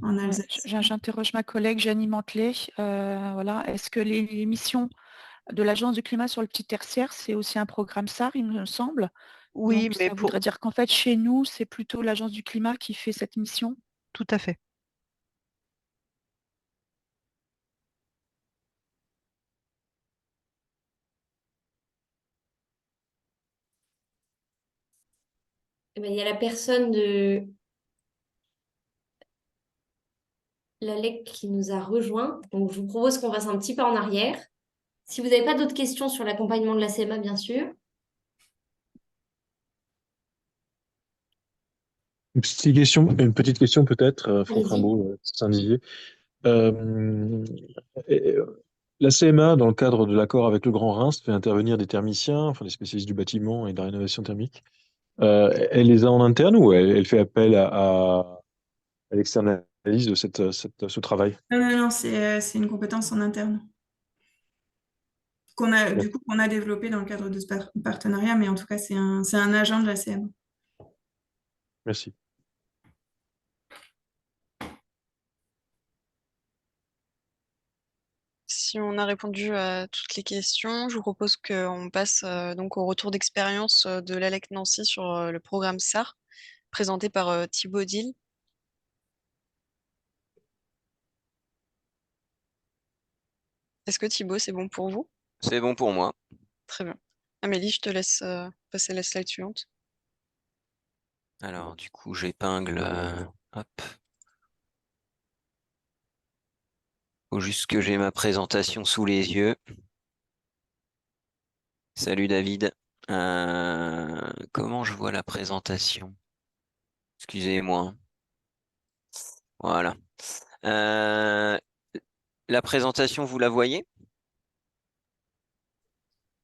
en
Ouais,
Alsace.
j'interroge ma collègue Jenny Mantelet. Voilà. Est-ce que les missions de l'Agence du climat sur le petit tertiaire, c'est aussi un programme SAR, il me semble?
Oui,
Donc,
mais
ça voudrait dire qu'en fait, chez nous, c'est plutôt l'Agence du climat qui fait cette mission.
tout à fait.
Eh ben, il y a la personne de l'ALEC qui nous a rejoint. Donc, je vous propose qu'on fasse un petit pas en arrière. Si vous n'avez pas d'autres questions sur l'accompagnement de la CMA, bien sûr.
Une petite question peut-être, Franck
Allez-y.
Rimbaud, Saint-Dizier. Euh, et, la CMA, dans le cadre de l'accord avec le Grand Reims, fait intervenir des thermiciens, enfin des spécialistes du bâtiment et de la rénovation thermique. Elle les a en interne ou elle fait appel à l'externalisme de ce travail?
Non, non, non, c'est une compétence en interne qu'on a développée dans le cadre de ce partenariat, mais en tout cas, c'est un agent de la CM.
Merci.
Si on a répondu à toutes les questions, je vous propose qu'on passe donc au retour d'expérience de l'ALEC Nancy sur le programme SAR, présenté par Thibaut Dill. Est-ce que Thibaut, c'est bon pour vous?
C'est bon pour moi.
Très bien. Amélie, je te laisse passer la slide suivante.
Alors, du coup, j'épingle. Hop. Faut juste que j'ai ma présentation sous les yeux. Salut David. Comment je vois la présentation? Excusez-moi. Voilà. La présentation, vous la voyez?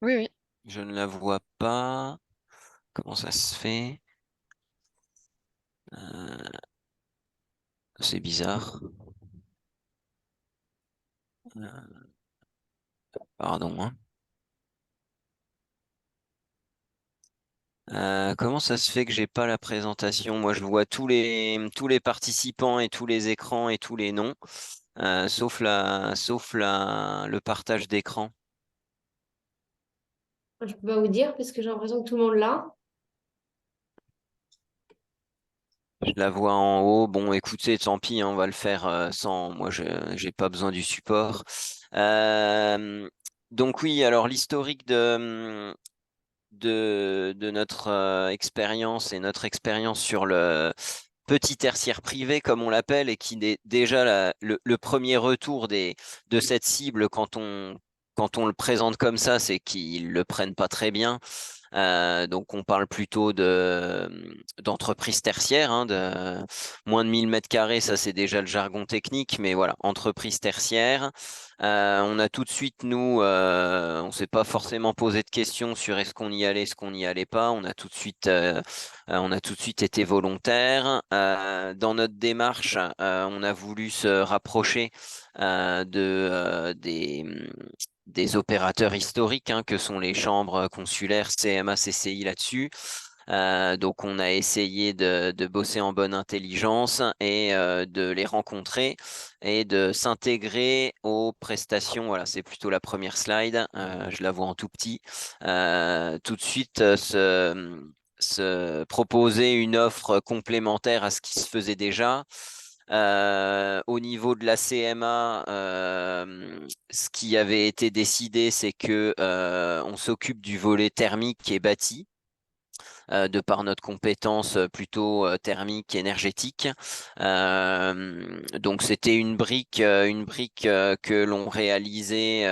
Oui, oui.
Je ne la vois pas. Comment ça se fait? C'est bizarre. Pardon, hein. Comment ça se fait que j'ai pas la présentation? Moi, je vois tous les participants et tous les écrans et tous les noms, sauf le partage d'écran.
Je peux pas vous dire parce que j'ai l'impression que tout le monde l'a.
Je la vois en haut. Bon, écoutez, tant pis, hein, on va le faire sans. Moi, je j'ai pas besoin du support. Donc oui, alors l'historique de notre expérience et notre expérience sur le petit tertiaire privé, comme on l'appelle, et qui est déjà le premier retour de cette cible quand on le présente comme ça, c'est qu'ils le prennent pas très bien. Donc, on parle plutôt d'entreprises tertiaires, hein, de moins de 1000 mètres carrés, ça c'est déjà le jargon technique, mais voilà, entreprise tertiaire. On a tout de suite, nous, on s'est pas forcément posé de questions sur est-ce qu'on y allait, est-ce qu'on n'y allait pas. On a tout de suite été volontaire. Dans notre démarche, on a voulu se rapprocher des opérateurs historiques, hein, que sont les chambres consulaires, CMA, CCI là-dessus. Donc, on a essayé de bosser en bonne intelligence et de les rencontrer et de s'intégrer aux prestations. Voilà, c'est plutôt la première slide. Je la vois en tout petit. Tout de suite, se proposer une offre complémentaire à ce qui se faisait déjà. Au niveau de la CMA, ce qui avait été décidé, c'est que on s'occupe du volet thermique et bâti. De par notre compétence plutôt thermique, énergétique. Donc c'était une brique que l'on réalisait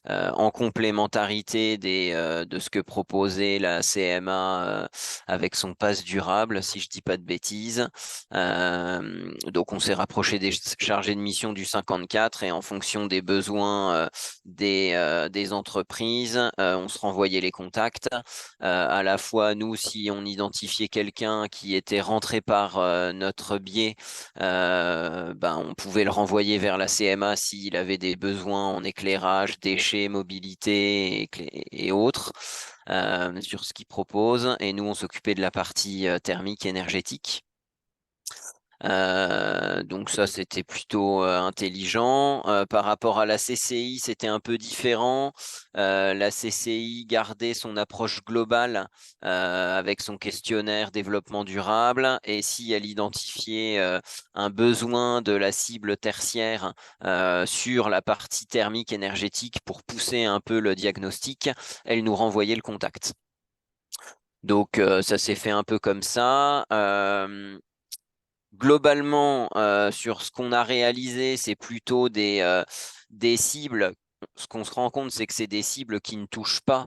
en complémentarité de ce que proposait la CMA avec son pass durable, si je dis pas de bêtises. Donc on s'est rapproché des chargés de mission du 54 et en fonction des besoins des entreprises, on se renvoyait les contacts. À la fois, nous, si on identifiait quelqu'un qui était rentré par notre biais, on pouvait le renvoyer vers la CMA s'il avait des besoins en éclairage, déchets, mobilité et autres sur ce qu'il propose. Et nous, on s'occupait de la partie thermique énergétique. Donc ça, c'était plutôt intelligent. Par rapport à la CCI, c'était un peu différent. La CCI gardait son approche globale avec son questionnaire développement durable, et si elle identifiait un besoin de la cible tertiaire sur la partie thermique énergétique pour pousser un peu le diagnostic, elle nous renvoyait le contact. Donc ça s'est fait un peu comme ça. Globalement, sur ce qu'on a réalisé, c'est plutôt des cibles. Ce qu'on se rend compte, c'est que c'est des cibles qui ne touchent pas,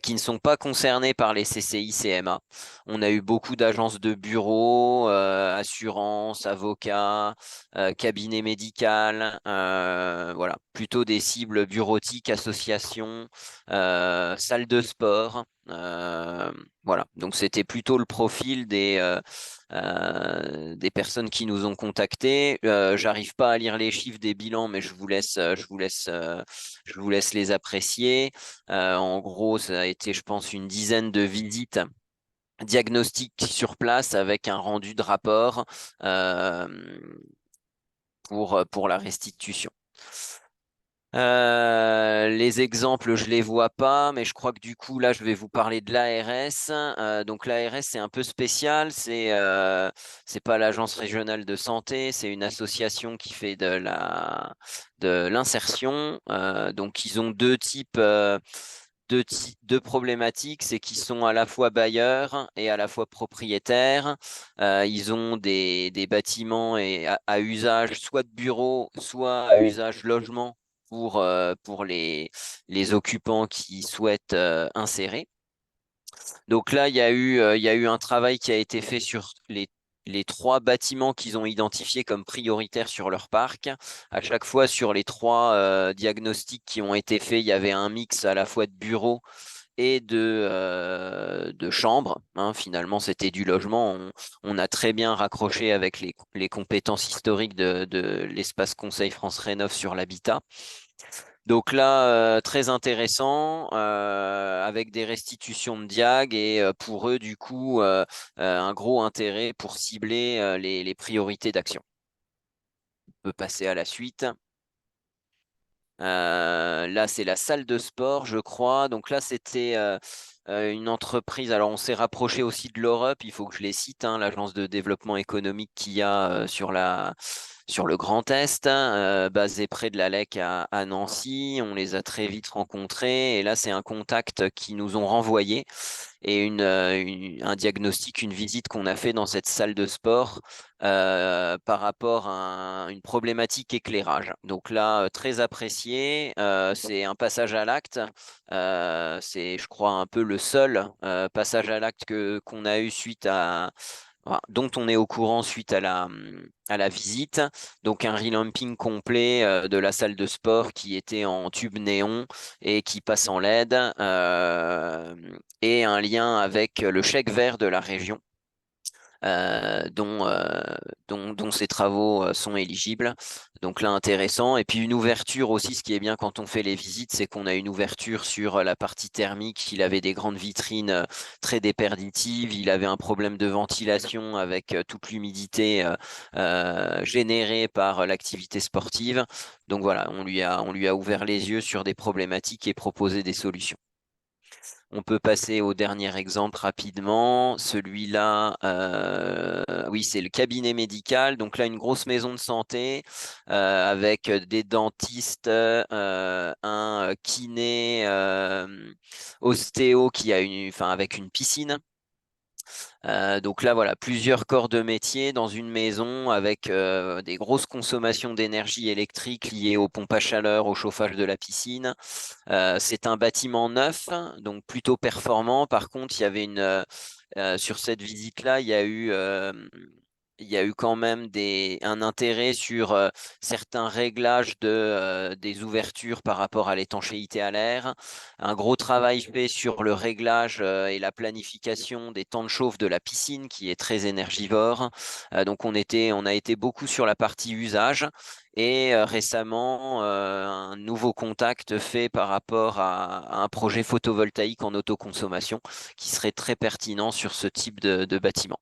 qui ne sont pas concernées par les CCI, CMA. On a eu beaucoup d'agences de bureaux, assurances, avocats, cabinets médicaux, voilà, plutôt des cibles bureautiques, associations, salles de sport. Voilà, donc c'était plutôt le profil des personnes qui nous ont contactés. J'arrive pas à lire les chiffres des bilans, mais je vous laisse les apprécier. En gros, ça a été, je pense, une dizaine de visites diagnostiques sur place avec un rendu de rapport pour la restitution. Les exemples, je les vois pas, mais je crois que du coup, là, je vais vous parler de l'ARS. Donc, l'ARS, c'est un peu spécial. C'est pas l'Agence régionale de santé, c'est une association qui fait de l'insertion. Donc, ils ont deux problématiques, c'est qu'ils sont à la fois bailleurs et à la fois propriétaires. Ils ont des bâtiments à usage soit de bureau, soit à usage logement pour les occupants qui souhaitent insérer. Donc là, il y a eu un travail qui a été fait sur les 3 bâtiments qu'ils ont identifiés comme prioritaires sur leur parc. À chaque fois, sur les 3 diagnostics qui ont été faits, il y avait un mix à la fois de bureaux et de chambres. Hein. Finalement, c'était du logement. On a très bien raccroché avec les compétences historiques de l'espace Conseil France Rénov sur l'habitat. Donc là, très intéressant, avec des restitutions de diag et pour eux, du coup, un gros intérêt pour cibler les priorités d'action. On peut passer à la suite. Là, c'est la salle de sport, je crois. Donc là, c'était une entreprise. Alors, on s'est rapproché aussi de l'Europe. Il faut que je les cite, hein, l'agence de développement économique qu'il y a sur la sur le Grand Est, basé près de la LEC à Nancy. On les a très vite rencontrés et là, c'est un contact qui nous ont renvoyé et un diagnostic, une visite qu'on a fait dans cette salle de sport par rapport à une problématique éclairage. Donc là, très apprécié, c'est un passage à l'acte. C'est, je crois, un peu le seul passage à l'acte qu'on a eu suite à dont on est au courant suite à la visite. Donc un relamping complet de la salle de sport qui était en tube néon et qui passe en LED et un lien avec le chèque vert de la région. Dont ces travaux sont éligibles. Donc là, intéressant. Et puis une ouverture aussi, ce qui est bien quand on fait les visites, c'est qu'on a une ouverture sur la partie thermique. Il avait des grandes vitrines très déperditives. Il avait un problème de ventilation avec toute l'humidité générée par l'activité sportive. Donc voilà, on lui a ouvert les yeux sur des problématiques et proposé des solutions. On peut passer au dernier exemple rapidement. Celui-là, oui, c'est le cabinet médical. Donc là, une grosse maison de santé avec des dentistes, un kiné, ostéo avec une piscine. Donc là, voilà, plusieurs corps de métier dans une maison avec des grosses consommations d'énergie électrique liées aux pompes à chaleur, au chauffage de la piscine. C'est un bâtiment neuf, donc plutôt performant. Par contre, il y avait sur cette visite-là, il y a eu quand même un intérêt sur certains réglages des ouvertures par rapport à l'étanchéité à l'air. Un gros travail fait sur le réglage et la planification des temps de chauffe de la piscine qui est très énergivore. Donc on a été beaucoup sur la partie usage. Et récemment, un nouveau contact fait par rapport à un projet photovoltaïque en autoconsommation qui serait très pertinent sur ce type de bâtiment.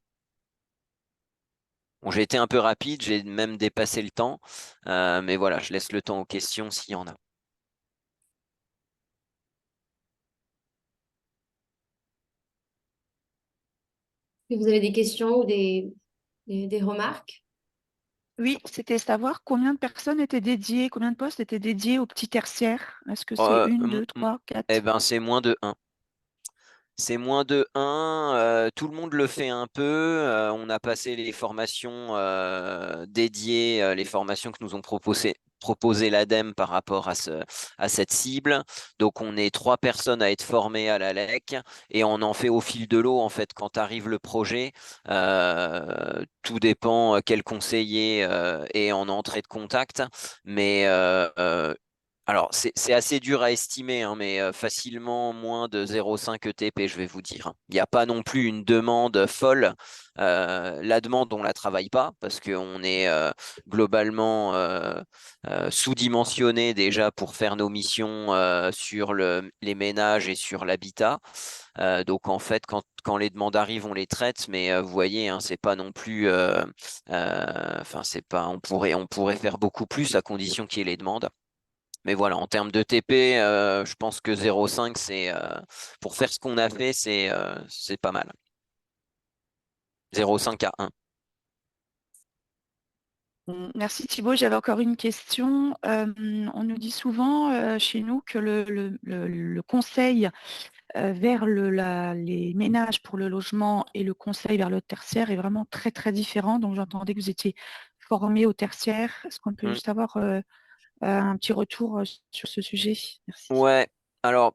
Bon, j'ai été un peu rapide, j'ai même dépassé le temps, mais voilà, je laisse le temps aux questions s'il y en a.
Est-ce que vous avez des questions ou des remarques?
Oui, c'était savoir combien de personnes étaient dédiées, combien de postes étaient dédiés au petit tertiaire. Est-ce que c'est 1, 2, 3, 4?
Eh ben, c'est moins de 1. C'est moins de 1, tout le monde le fait un peu. On a passé les formations dédiées, les formations que nous ont proposé l'ADEME par rapport à cette cible. Donc on est 3 personnes à être formées à la LEC et on en fait au fil de l'eau en fait quand arrive le projet. Tout dépend quel conseiller est en entrée de contact, mais alors, c'est assez dur à estimer, hein, mais facilement moins de 0,5 ETP, je vais vous dire. Il n'y a pas non plus une demande folle. La demande, on ne la travaille pas parce qu'on est globalement sous-dimensionné déjà pour faire nos missions sur les ménages et sur l'habitat. Donc, en fait, quand les demandes arrivent, on les traite, mais vous voyez, hein, c'est pas non plus. C'est pas. On pourrait faire beaucoup plus à condition qu'il y ait les demandes. Mais voilà, en termes de TP, je pense que 0,5, pour faire ce qu'on a fait, c'est pas mal. 0,5 à 1.
Merci Thibaut. J'avais encore une question. On nous dit souvent chez nous que le conseil vers les ménages pour le logement et le conseil vers le tertiaire est vraiment très très différent. Donc j'entendais que vous étiez formé au tertiaire. Est-ce qu'on peut juste avoir un petit retour sur ce sujet? Merci.
Ouais, alors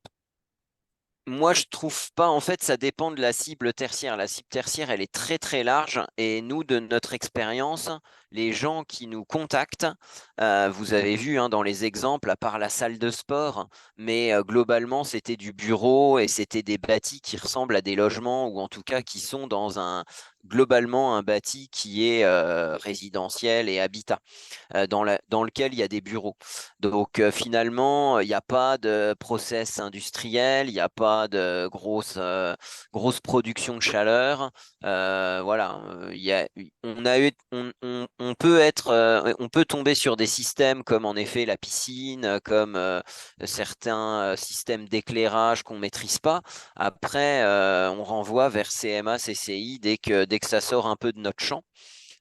moi je trouve pas, en fait ça dépend de la cible tertiaire. La cible tertiaire elle est très très large et nous de notre expérience, les gens qui nous contactent, vous avez vu hein, dans les exemples, à part la salle de sport, mais globalement c'était du bureau et c'était des bâtis qui ressemblent à des logements ou en tout cas qui sont globalement un bâti qui est résidentiel et habitat. Dans lequel il y a des bureaux. Donc finalement, il n'y a pas de process industriel, il n'y a pas de grosse production de chaleur. Voilà, on peut tomber sur des systèmes comme en effet la piscine, comme certains systèmes d'éclairage qu'on maîtrise pas. Après, on renvoie vers CMA, CCI dès que ça sort un peu de notre champ.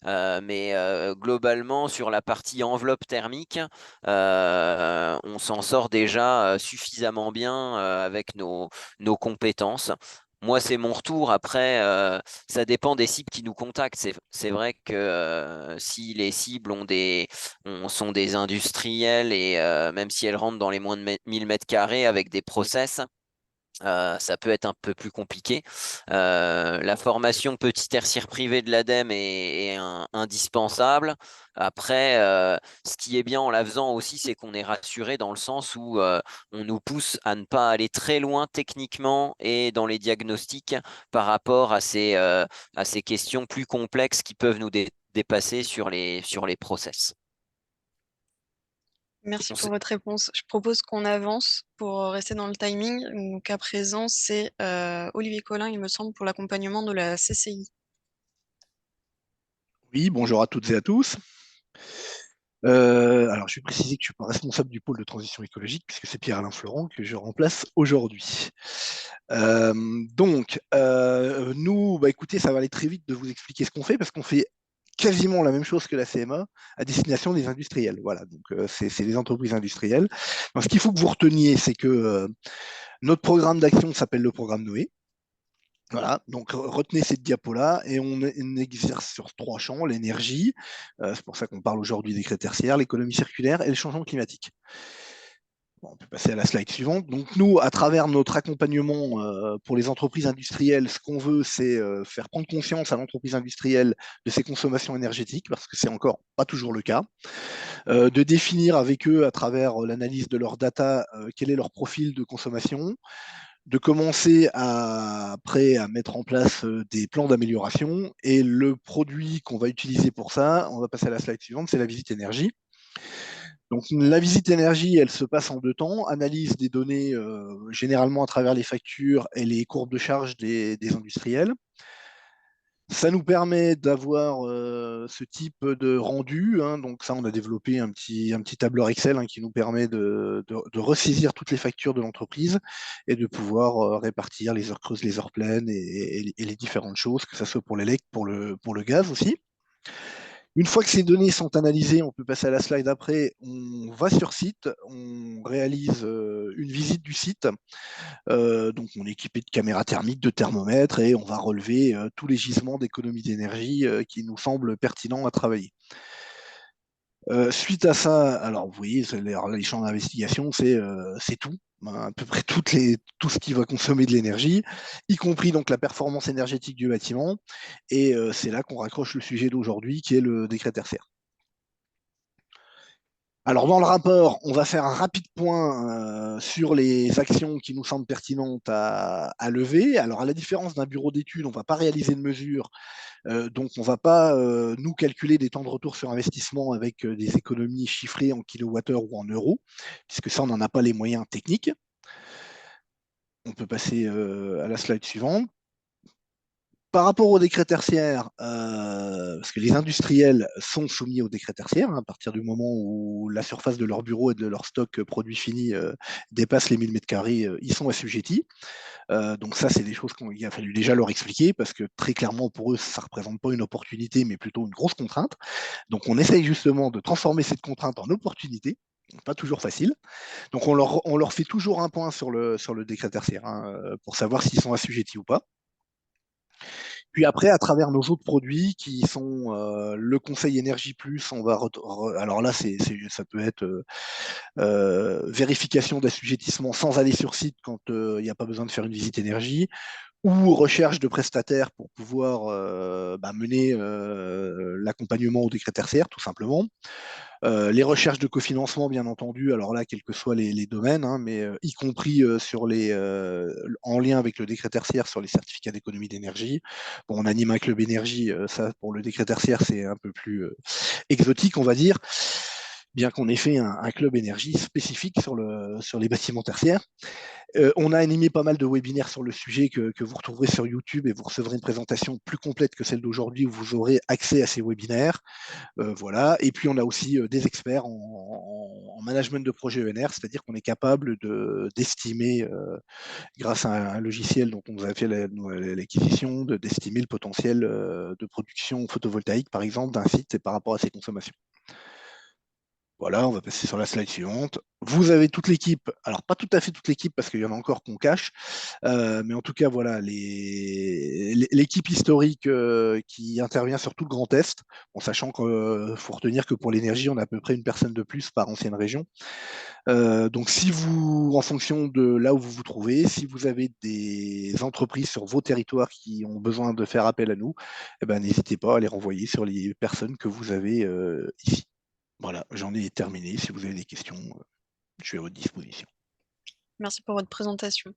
mais globalement, sur la partie enveloppe thermique, on s'en sort déjà suffisamment bien avec nos compétences. Moi, c'est mon retour. Après, ça dépend des cibles qui nous contactent. C'est vrai que si les cibles sont des industriels et même si elles rentrent dans les moins de 1000 mètres carrés avec des process, ça peut être un peu plus compliqué. La formation petit tertiaire privé de l'ADEME est indispensable. Après, ce qui est bien en la faisant aussi, c'est qu'on est rassuré dans le sens où on nous pousse à ne pas aller très loin techniquement et dans les diagnostics par rapport à ces questions plus complexes qui peuvent nous dépasser sur les process.
Merci pour votre réponse. Je propose qu'on avance pour rester dans le timing. Donc à présent, c'est Olivier Collin, il me semble, pour l'accompagnement de la CCI.
Oui, bonjour à toutes et à tous. Alors, je vais préciser que je ne suis pas responsable du pôle de transition écologique, puisque c'est Pierre-Alain Florent que je remplace aujourd'hui. Nous, écoutez, ça va aller très vite de vous expliquer ce qu'on fait, parce qu'on fait quasiment la même chose que la CMA à destination des industriels. Voilà, donc c'est les entreprises industrielles. Donc, ce qu'il faut que vous reteniez, c'est que notre programme d'action s'appelle le programme Noé. Voilà, donc retenez cette diapo-là et on exerce sur 3 champs, l'énergie, c'est pour ça qu'on parle aujourd'hui des critères tertiaires, l'économie circulaire et le changement climatique. Bon, on peut passer à la slide suivante. Donc nous, à travers notre accompagnement pour les entreprises industrielles, ce qu'on veut, c'est faire prendre conscience à l'entreprise industrielle de ses consommations énergétiques, parce que c'est encore pas toujours le cas, de définir avec eux, à travers l'analyse de leur data, quel est leur profil de consommation, de commencer après à mettre en place des plans d'amélioration. Et le produit qu'on va utiliser pour ça, on va passer à la slide suivante, c'est la visite énergie. Donc la visite énergie, elle se passe en 2 temps. Analyse des données généralement à travers les factures et les courbes de charge des industriels. Ça nous permet d'avoir ce type de rendu. Donc ça, on a développé un petit tableur Excel qui nous permet de ressaisir toutes les factures de l'entreprise et de pouvoir répartir les heures creuses, les heures pleines et les différentes choses, que ce soit pour l'élect, pour le gaz aussi. Une fois que ces données sont analysées, on peut passer à la slide après, on va sur site, on réalise une visite du site. Donc on est équipé de caméras thermiques, de thermomètres et on va relever tous les gisements d'économie d'énergie qui nous semblent pertinents à travailler. Suite à ça, alors vous voyez, les champs d'investigation, c'est tout. À peu près tout ce qui va consommer de l'énergie, y compris donc la performance énergétique du bâtiment. Et c'est là qu'on raccroche le sujet d'aujourd'hui, qui est le décret tertiaire. Alors, dans le rapport, on va faire un rapide point sur les actions qui nous semblent pertinentes à lever. Alors, à la différence d'un bureau d'études, on ne va pas réaliser de mesures. Donc, on ne va pas nous calculer des temps de retour sur investissement avec des économies chiffrées en kilowattheure ou en euros, puisque ça, on n'en a pas les moyens techniques. On peut passer à la slide suivante. Par rapport au décret tertiaire, parce que les industriels sont soumis au décret tertiaire, à partir du moment où la surface de leur bureau et de leur stock produits finis dépasse les 1000 m², ils sont assujettis. Donc ça, c'est des choses qu'il a fallu déjà leur expliquer, parce que très clairement, pour eux, ça ne représente pas une opportunité, mais plutôt une grosse contrainte. Donc on essaye justement de transformer cette contrainte en opportunité. Pas toujours facile. Donc on leur fait toujours un point sur le décret tertiaire, pour savoir s'ils sont assujettis ou pas. Puis après, à travers nos autres produits qui sont le Conseil Énergie Plus, on va alors là, ça peut être vérification d'assujettissement sans aller sur site quand il n'y a pas besoin de faire une visite énergie, ou recherche de prestataires pour pouvoir mener l'accompagnement au décret tertiaire, tout simplement. Les recherches de cofinancement, bien entendu, alors là, quels que soient les domaines, mais y compris en lien avec le décret tertiaire sur les certificats d'économie d'énergie. Bon, on anime un club énergie, ça pour le décret tertiaire, c'est un peu plus exotique, on va dire, bien qu'on ait fait un club énergie spécifique sur les bâtiments tertiaires. On a animé pas mal de webinaires sur le sujet que vous retrouverez sur YouTube, et vous recevrez une présentation plus complète que celle d'aujourd'hui où vous aurez accès à ces webinaires. Voilà. Et puis on a aussi des experts en management de projet ENR, c'est-à-dire qu'on est capable d'estimer, grâce à un logiciel dont on nous a fait l'acquisition, d'estimer le potentiel de production photovoltaïque, par exemple, d'un site et par rapport à ses consommations. Voilà, on va passer sur la slide suivante. Vous avez toute l'équipe, alors pas tout à fait toute l'équipe parce qu'il y en a encore qu'on cache, mais en tout cas, voilà, l'équipe historique qui intervient sur tout le Grand Est, en sachant qu'il faut retenir que pour l'énergie, on a à peu près une personne de plus par ancienne région. Donc, si vous, en fonction de là où vous vous trouvez, si vous avez des entreprises sur vos territoires qui ont besoin de faire appel à nous, eh ben, n'hésitez pas à les renvoyer sur les personnes que vous avez ici. Voilà, j'en ai terminé. Si vous avez des questions, je suis à votre disposition.
Merci pour votre présentation.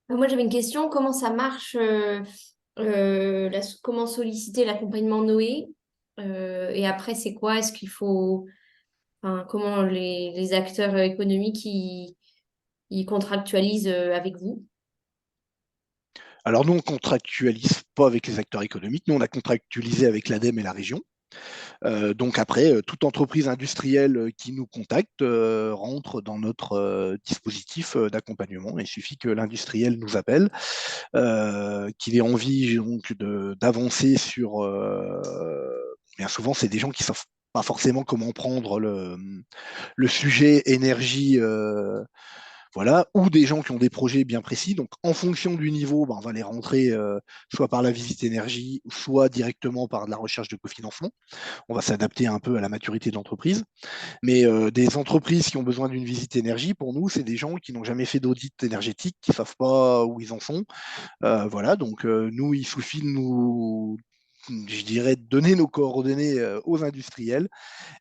Moi, j'avais une question. Comment ça marche comment solliciter l'accompagnement Noé? Et après, c'est quoi? Est-ce qu'il faut... Enfin, comment les acteurs économiques ils contractualisent avec vous?
Alors, nous, on ne contractualise pas avec les acteurs économiques. Nous, on a contractualisé avec l'ADEME et la région. Donc après, toute entreprise industrielle qui nous contacte rentre dans notre dispositif d'accompagnement. Il suffit que l'industriel nous appelle, qu'il ait envie donc d'avancer sur. Bien souvent, c'est des gens qui savent pas forcément comment prendre le sujet énergie. Voilà, ou des gens qui ont des projets bien précis. Donc, en fonction du niveau, on va les rentrer soit par la visite énergie, soit directement par de la recherche de cofinancement. On va s'adapter un peu à la maturité de l'entreprise. Mais des entreprises qui ont besoin d'une visite énergie, pour nous, c'est des gens qui n'ont jamais fait d'audit énergétique, qui ne savent pas où ils en sont. Voilà, donc nous, il suffit de nous, je dirais, de donner nos coordonnées aux industriels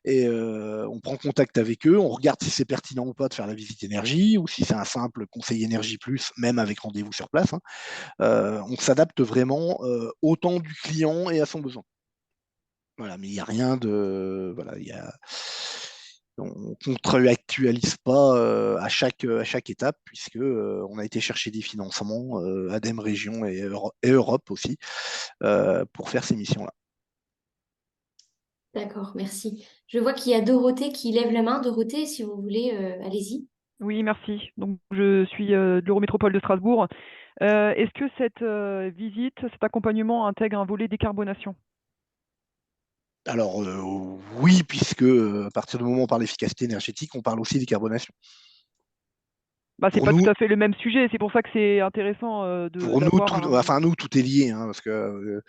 et on prend contact avec eux, on regarde si c'est pertinent ou pas de faire la visite énergie ou si c'est un simple conseil énergie plus, même avec rendez-vous sur place. Hein. On s'adapte vraiment au temps du client et à son besoin. Voilà, mais il n'y a rien de. Voilà, on ne contractualise pas à chaque étape, puisque on a été chercher des financements, ADEME Région et Europe aussi, pour faire ces missions-là.
D'accord, merci. Je vois qu'il y a Dorothée qui lève la main. Dorothée, si vous voulez, allez-y.
Oui, merci. Donc, je suis de l'Eurométropole de Strasbourg. Est-ce que cette visite, cet accompagnement intègre un volet décarbonation?
Alors oui, puisque à partir du moment où on parle d'efficacité énergétique, on parle aussi de décarbonation.
Bah, c'est
Pour
pas
nous,
tout à fait le même sujet. C'est pour ça que c'est intéressant
pour nous,
d'avoir un...
enfin nous, tout est lié, hein, parce que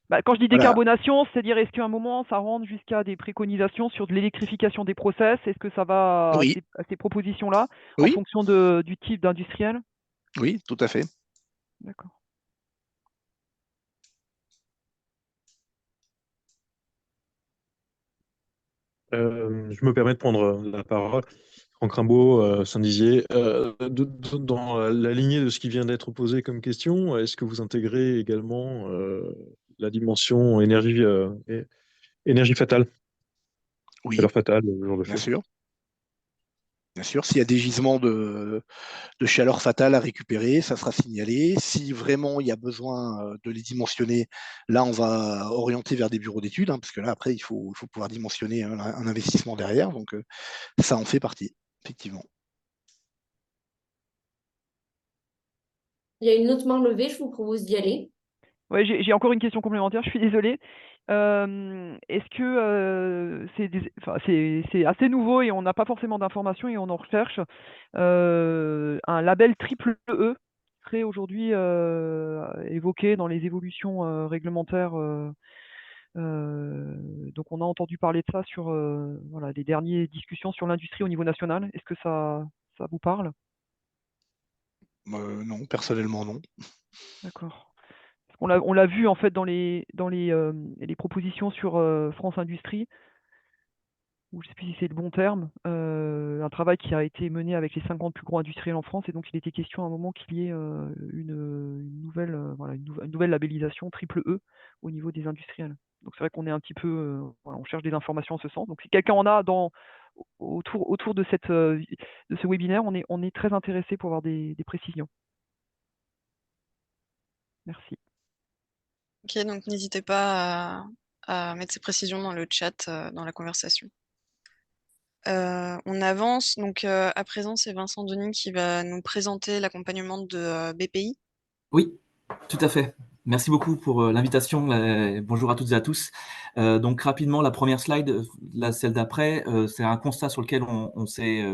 Bah, quand je dis
voilà.
décarbonation, c'est-à-dire est-ce qu'à un moment, ça rentre jusqu'à des préconisations sur de l'électrification des process? Est-ce que ça va
Oui,
à ces propositions-là en
oui,
fonction du type d'industriel?
oui, tout à fait.
D'accord.
Je me permets de prendre la parole. Franck Rimbaud, Saint-Dizier. Dans la lignée de ce qui vient d'être posé comme question, est-ce que vous intégrez également la dimension énergie fatale,
Oui,
chaleur fatale, ce genre de
bien
choses?
sûr. Bien sûr, s'il y a des gisements de chaleur fatale à récupérer, ça sera signalé. Si vraiment il y a besoin de les dimensionner, là, on va orienter vers des bureaux d'études, hein, parce que là, après, il faut pouvoir dimensionner un investissement derrière. Donc, ça en fait partie, effectivement.
Il y a une autre main levée, je vous propose d'y aller.
Ouais, j'ai encore une question complémentaire, je suis désolée. Est-ce que enfin, c'est assez nouveau et on n'a pas forcément d'informations et on en recherche un label triple E qui serait aujourd'hui évoqué dans les évolutions réglementaires. Donc on a entendu parler de ça sur voilà, les dernières discussions sur l'industrie au niveau national. Est-ce que ça vous parle?
Non, personnellement, non.
D'accord. On l'a vu en fait dans les propositions sur France Industrie, ou je ne sais plus si c'est le bon terme, un travail qui a été mené avec les 50 plus gros industriels en France, et donc il était question à un moment qu'il y ait une nouvelle, voilà, une nouvelle labellisation triple E au niveau des industriels. Donc c'est vrai qu'on est un petit peu, voilà, on cherche des informations en ce sens. Donc si quelqu'un en a autour de de ce webinaire, on est très intéressé pour avoir des précisions. Merci.
Ok, donc n'hésitez pas à mettre ces précisions dans le chat, dans la conversation. On avance, donc à présent c'est Vincent Denis qui va nous présenter l'accompagnement de BPI.
Oui, tout à fait. Merci beaucoup pour l'invitation. Bonjour à toutes et à tous. Donc rapidement, la première slide, celle d'après, c'est un constat sur lequel on s'est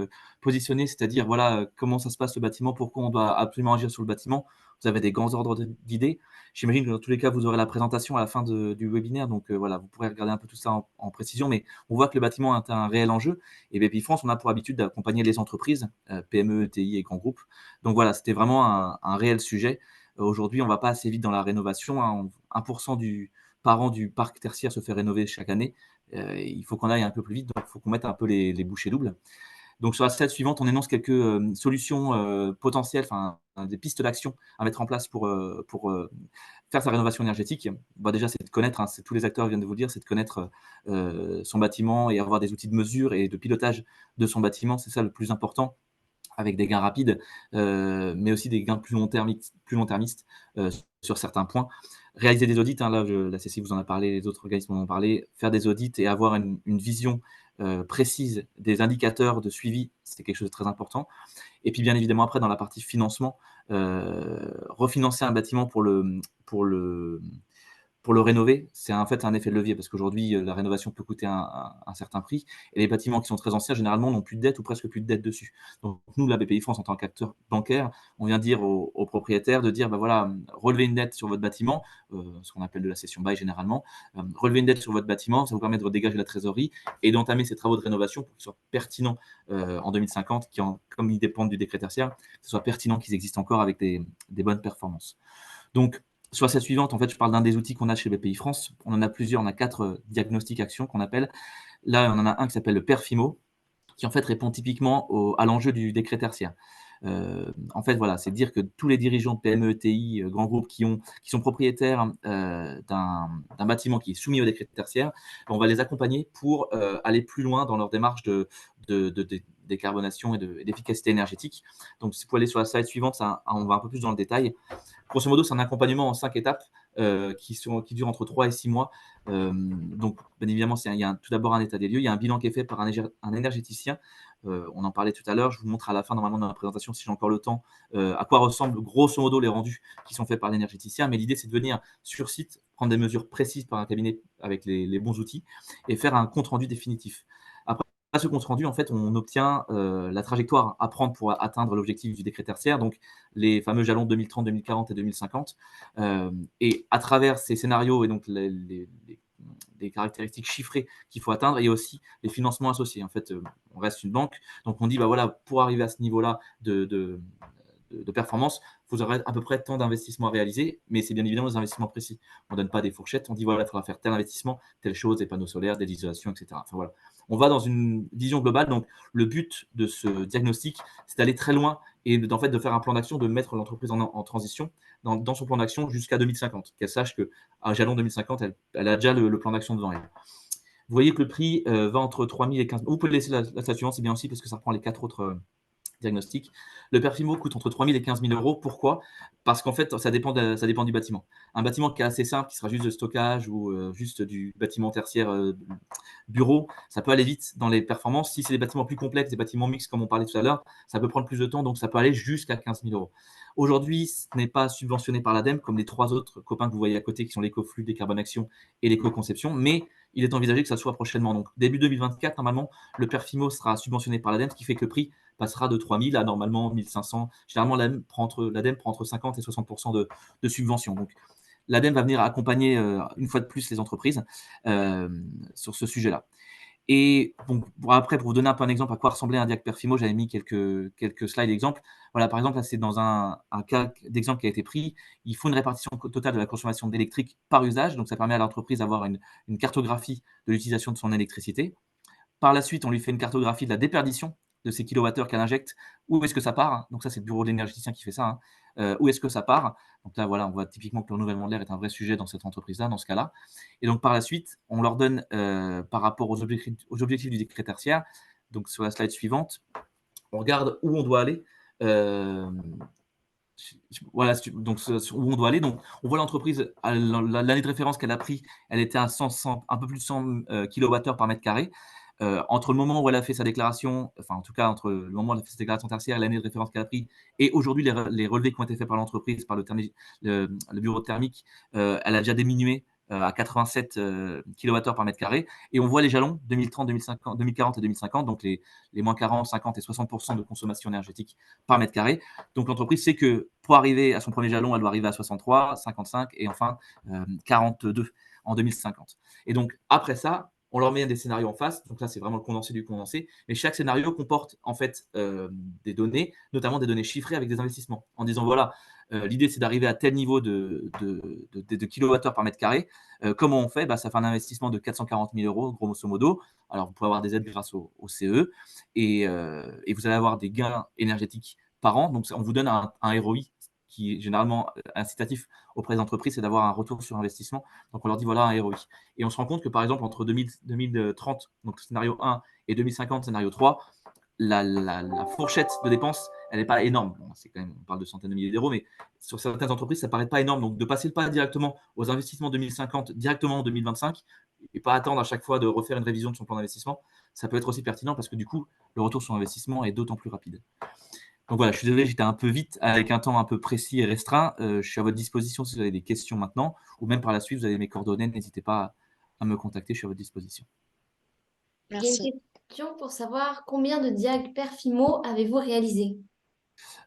positionné, c'est-à-dire voilà comment ça se passe le bâtiment, pourquoi on doit absolument agir sur le bâtiment. Vous avez des grands ordres d'idées. J'imagine que dans tous les cas, vous aurez la présentation à la fin du webinaire, donc voilà, vous pourrez regarder un peu tout ça en précision, mais on voit que le bâtiment est un réel enjeu. Et BPI France, on a pour habitude d'accompagner les entreprises, PME, ETI et grands groupes. Donc voilà, c'était vraiment un réel sujet. Aujourd'hui, on ne va pas assez vite dans la rénovation, hein. 1% par an du parc tertiaire se fait rénover chaque année. Il faut qu'on aille un peu plus vite, donc il faut qu'on mette un peu les bouchées doubles. Donc sur la slide suivante, on énonce quelques solutions potentielles, des pistes d'action à mettre en place pour faire sa rénovation énergétique. Déjà, c'est de connaître, hein, tous les acteurs viennent de vous le dire, c'est de connaître son bâtiment et avoir des outils de mesure et de pilotage de son bâtiment. C'est ça le plus important, avec des gains rapides, mais aussi des gains plus long-termistes sur certains points. Réaliser des audits, hein, là, la CCI vous en a parlé, les autres organismes en ont parlé. Faire des audits et avoir une vision précise des indicateurs de suivi, c'est quelque chose de très important. Et puis, bien évidemment, après, dans la partie financement, refinancer un bâtiment pour le rénover, c'est en fait un effet de levier parce qu'aujourd'hui, la rénovation peut coûter un certain prix et les bâtiments qui sont très anciens, généralement, n'ont plus de dette ou presque plus de dette dessus. Donc nous, la BPI France, en tant qu'acteur bancaire, on vient dire aux propriétaires de dire, voilà, relevez une dette sur votre bâtiment, ce qu'on appelle de la cession bail généralement, relevez une dette sur votre bâtiment, ça vous permet de dégager la trésorerie et d'entamer ces travaux de rénovation pour qu'ils soient pertinents en 2050, comme ils dépendent du décret tertiaire, que ce soit pertinent qu'ils existent encore avec des bonnes performances. Donc, sur la slide suivante, en fait, je parle d'un des outils qu'on a chez BPI France. On en a plusieurs, on a 4 diagnostics actions qu'on appelle. Là, on en a un qui s'appelle le Perfimo, qui en fait répond typiquement à l'enjeu du décret tertiaire. En fait, voilà, c'est de dire que tous les dirigeants de PME, ETI, grands groupes qui sont propriétaires d'un bâtiment qui est soumis au décret tertiaire, on va les accompagner pour aller plus loin dans leur démarche de décarbonation et d'efficacité énergétique. Donc, si vous pouvez aller sur la slide suivante, on va un peu plus dans le détail. Grosso modo, c'est un accompagnement en 5 étapes qui durent entre 3 et 6 mois. Donc, bien évidemment, il y a tout d'abord un état des lieux, il y a un bilan qui est fait par un énergéticien. On en parlait tout à l'heure, je vous montre à la fin, normalement, dans la présentation, si j'ai encore le temps, à quoi ressemblent grosso modo les rendus qui sont faits par l'énergéticien. Mais l'idée, c'est de venir sur site, prendre des mesures précises par un cabinet avec les bons outils et faire un compte-rendu définitif. Après ce compte-rendu, en fait, on obtient la trajectoire à prendre pour atteindre l'objectif du décret tertiaire, donc les fameux jalons 2030, 2040 et 2050. Et à travers ces scénarios et donc les caractéristiques chiffrées qu'il faut atteindre, il y a aussi les financements associés. En fait, on reste une banque, donc on dit, voilà, pour arriver à ce niveau-là de performance, vous aurez à peu près tant d'investissements à réaliser, mais c'est bien évidemment des investissements précis. On ne donne pas des fourchettes, on dit, voilà, il faudra faire tel investissement, telle chose, des panneaux solaires, des isolations, etc. Enfin, voilà. On va dans une vision globale, donc le but de ce diagnostic, c'est d'aller très loin et en fait de faire un plan d'action, de mettre l'entreprise en transition dans son plan d'action jusqu'à 2050, qu'elle sache qu'à jalon 2050, elle a déjà le plan d'action devant elle. Vous voyez que le prix va entre 3 000 et 15 000. Vous pouvez laisser la slide suivante, c'est bien aussi parce que ça reprend les 4 autres diagnostic. Le Perfimo coûte entre 3 000 et 15 000 euros. Pourquoi ? Parce qu'en fait, ça dépend du bâtiment. Un bâtiment qui est assez simple, qui sera juste de stockage ou juste du bâtiment tertiaire bureau, ça peut aller vite dans les performances. Si c'est des bâtiments plus complexes, des bâtiments mixtes, comme on parlait tout à l'heure, ça peut prendre plus de temps, donc ça peut aller jusqu'à 15 000 euros. Aujourd'hui, ce n'est pas subventionné par l'ADEME, comme les 3 autres copains que vous voyez à côté, qui sont l'écoflux, décarbonation et l'éco-conception, mais il est envisagé que ça soit prochainement. Donc, début 2024, normalement, le Perfimo sera subventionné par l'ADEME, ce qui fait que le prix passera de 3 000 à normalement 1 500. Généralement, l'ADEME prend entre 50 et 60% de subvention. Donc, l'ADEME va venir accompagner une fois de plus les entreprises sur ce sujet-là. Et bon, après, pour vous donner un peu un exemple à quoi ressemblait un diag Perfimo, j'avais mis quelques slides d'exemple. Voilà, par exemple, là, c'est dans un cas d'exemple qui a été pris. Il faut une répartition totale de la consommation d'électrique par usage. Donc, ça permet à l'entreprise d'avoir une cartographie de l'utilisation de son électricité. Par la suite, on lui fait une cartographie de la déperdition de ces kilowattheures qu'elle injecte. Où est-ce que ça part ? Donc ça, c'est le bureau de l'énergéticien qui fait ça. Où est-ce que ça part ? Donc là, voilà, on voit typiquement que le renouvellement de l'air est un vrai sujet dans cette entreprise-là, dans ce cas-là. Et donc par la suite, on leur donne, par rapport aux objectifs du décret tertiaire, donc sur la slide suivante, on regarde où on doit aller voilà, donc où on doit aller. Donc, on voit l'entreprise, l'année de référence qu'elle a pris, elle était à un peu plus de 100 kWh par mètre carré. Entre le moment où elle a fait sa déclaration, enfin, en tout cas, entre le moment où elle a fait sa déclaration tertiaire et l'année de référence qu'elle a pris, et aujourd'hui, les relevés qui ont été faits par l'entreprise, par le bureau thermique, elle a déjà diminué à 87 kWh par mètre carré. Et on voit les jalons 2030, 2050, 2040 et 2050, donc les moins 40, 50 et 60% de consommation énergétique par mètre carré. Donc l'entreprise sait que pour arriver à son premier jalon, elle doit arriver à 63, 55 et enfin 42 en 2050. Et donc après ça, on leur met des scénarios en face. Donc là, c'est vraiment le condensé du condensé. Mais chaque scénario comporte en fait des données, notamment des données chiffrées avec des investissements, en disant voilà, l'idée c'est d'arriver à tel niveau de kilowattheure par mètre carré. Comment on fait? Ça fait un investissement de 440 000 euros, grosso modo. Alors vous pouvez avoir des aides grâce au CE et vous allez avoir des gains énergétiques par an. Donc on vous donne un ROI qui est généralement incitatif auprès des entreprises, c'est d'avoir un retour sur investissement. Donc on leur dit voilà un ROI. Et on se rend compte que par exemple entre 2030, donc scénario 1, et 2050, scénario 3, la fourchette de dépenses, elle n'est pas énorme. Bon, c'est quand même, on parle de centaines de milliers d'euros, mais sur certaines entreprises, ça ne paraît pas énorme. Donc de passer le pas directement aux investissements 2050, directement en 2025, et pas attendre à chaque fois de refaire une révision de son plan d'investissement, ça peut être aussi pertinent parce que du coup, le retour sur investissement est d'autant plus rapide. Donc voilà, je suis désolé, j'étais un peu vite avec un temps un peu précis et restreint. Je suis à votre disposition si vous avez des questions maintenant, ou même par la suite, vous avez mes coordonnées, n'hésitez pas à me contacter, je suis à votre disposition.
J'ai une question pour savoir combien de diag perfimo avez-vous réalisé?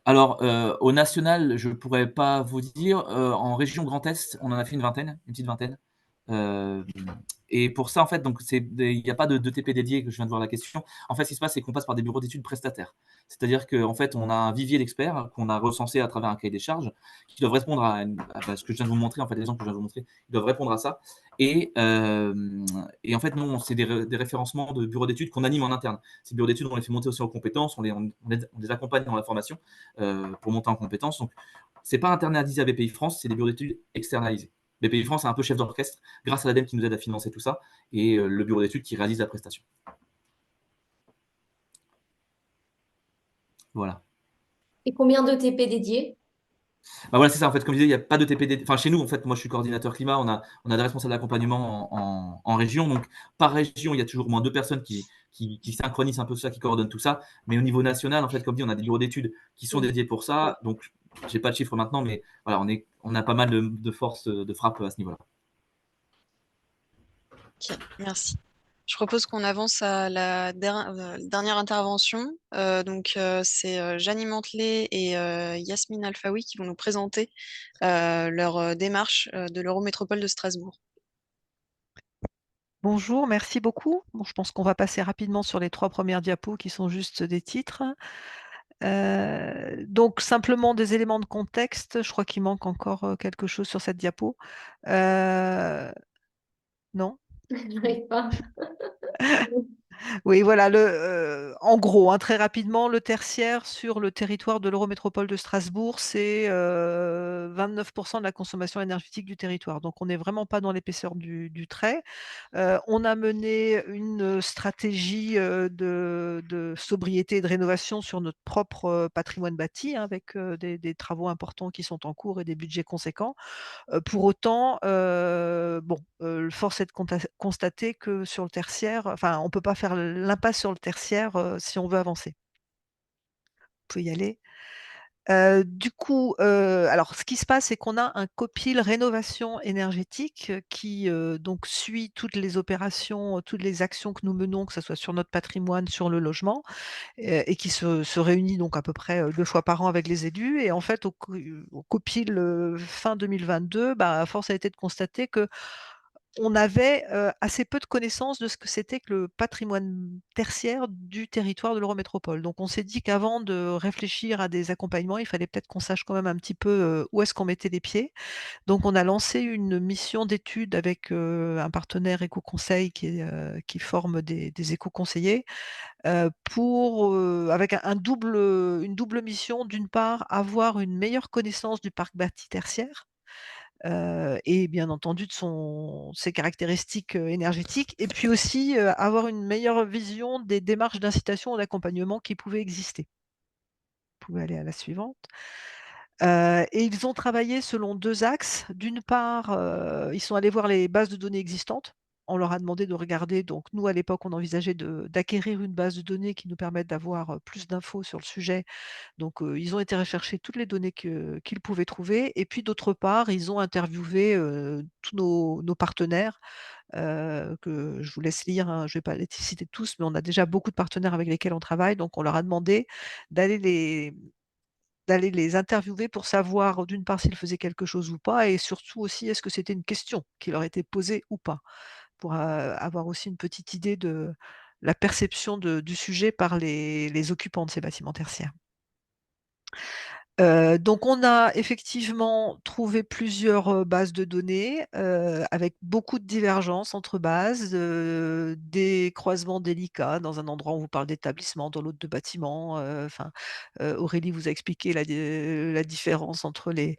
Alors, au national, je ne pourrais pas vous dire. En région Grand Est, on en a fait une petite vingtaine. Et pour ça, en fait, donc il n'y a pas de TP dédié, que je viens de voir la question. En fait, ce qui se passe, c'est qu'on passe par des bureaux d'études prestataires. C'est-à-dire qu'en fait, on a un vivier d'experts qu'on a recensé à travers un cahier des charges qui doivent répondre à ce que je viens de vous montrer, en fait, l'exemple que je viens de vous montrer, ils doivent répondre à ça. Et en fait, nous, c'est des référencements de bureaux d'études qu'on anime en interne. Ces bureaux d'études, on les fait monter aussi en compétences, on les accompagne dans la formation pour monter en compétences. Donc, ce n'est pas internalisé à BPI France, c'est des bureaux d'études externalisés. BPI France est un peu chef d'orchestre grâce à l'ADEME qui nous aide à financer tout ça et le bureau d'études qui réalise la prestation. Voilà.
Et combien de TP dédiés?
Voilà, c'est ça. En fait, comme je disais, il n'y a pas de TP dédié. Enfin, chez nous, en fait, moi, je suis coordinateur climat. On a des responsables d'accompagnement en région. Donc, par région, il y a toujours au moins 2 personnes qui synchronisent un peu ça, qui coordonnent tout ça. Mais au niveau national, en fait, comme dit, on a des bureaux d'études qui sont dédiés pour ça. Donc, je n'ai pas de chiffres maintenant, mais voilà, on a pas mal de force de frappe à ce niveau-là.
Ok, merci. Je propose qu'on avance à la dernière intervention. C'est Janie Mantelet et Yasmine Alfaoui qui vont nous présenter leur démarche de l'Eurométropole de Strasbourg.
Bonjour, merci beaucoup. Bon, je pense qu'on va passer rapidement sur les 3 premières diapos qui sont juste des titres. Donc simplement des éléments de contexte. Je crois qu'il manque encore quelque chose sur cette diapo. Non?
J'arrive pas.
Oui, voilà, en gros, très rapidement, le tertiaire sur le territoire de l'Eurométropole de Strasbourg, c'est 29% de la consommation énergétique du territoire. Donc, on n'est vraiment pas dans l'épaisseur du trait. On a mené une stratégie de sobriété et de rénovation sur notre propre patrimoine bâti, avec des travaux importants qui sont en cours et des budgets conséquents. Pour autant, force est de constater que sur le tertiaire, enfin, on ne peut pas faire l'impasse sur le tertiaire si on veut avancer. On peut y aller. Du coup, alors ce qui se passe, c'est qu'on a un copil rénovation énergétique qui donc suit toutes les opérations, toutes les actions que nous menons, que ce soit sur notre patrimoine, sur le logement, et qui se réunit donc à peu près 2 fois par an avec les élus. Et en fait, au copil fin 2022, force a été de constater que on avait assez peu de connaissances de ce que c'était que le patrimoine tertiaire du territoire de l'Eurométropole. Donc on s'est dit qu'avant de réfléchir à des accompagnements, il fallait peut-être qu'on sache quand même un petit peu où est-ce qu'on mettait les pieds. Donc on a lancé une mission d'étude avec un partenaire éco-conseil qui forme des éco-conseillers avec une double mission. D'une part, avoir une meilleure connaissance du parc bâti tertiaire, et bien entendu de ses caractéristiques énergétiques, et puis aussi avoir une meilleure vision des démarches d'incitation et d'accompagnement qui pouvaient exister. Vous pouvez aller à la suivante. Et ils ont travaillé selon 2 axes. D'une part, ils sont allés voir les bases de données existantes. On leur a demandé de regarder, donc nous, à l'époque, on envisageait d'acquérir une base de données qui nous permette d'avoir, plus d'infos sur le sujet. Donc, ils ont été rechercher toutes les données qu'ils pouvaient trouver et puis d'autre part, ils ont interviewé, tous nos partenaires, que je vous laisse lire, hein, je ne vais pas les citer tous, mais on a déjà beaucoup de partenaires avec lesquels on travaille, donc on leur a demandé d'aller les interviewer pour savoir, d'une part, s'ils faisaient quelque chose ou pas et surtout aussi, est-ce que c'était une question qui leur était posée ou pas? Pour, avoir aussi une petite idée de la perception du sujet par les occupants de ces bâtiments tertiaires. Donc on a effectivement trouvé plusieurs, bases de données, avec beaucoup de divergences entre bases, des croisements délicats dans un endroit on vous parle d'établissement, dans l'autre de bâtiment, enfin, Aurélie vous a expliqué la différence entre les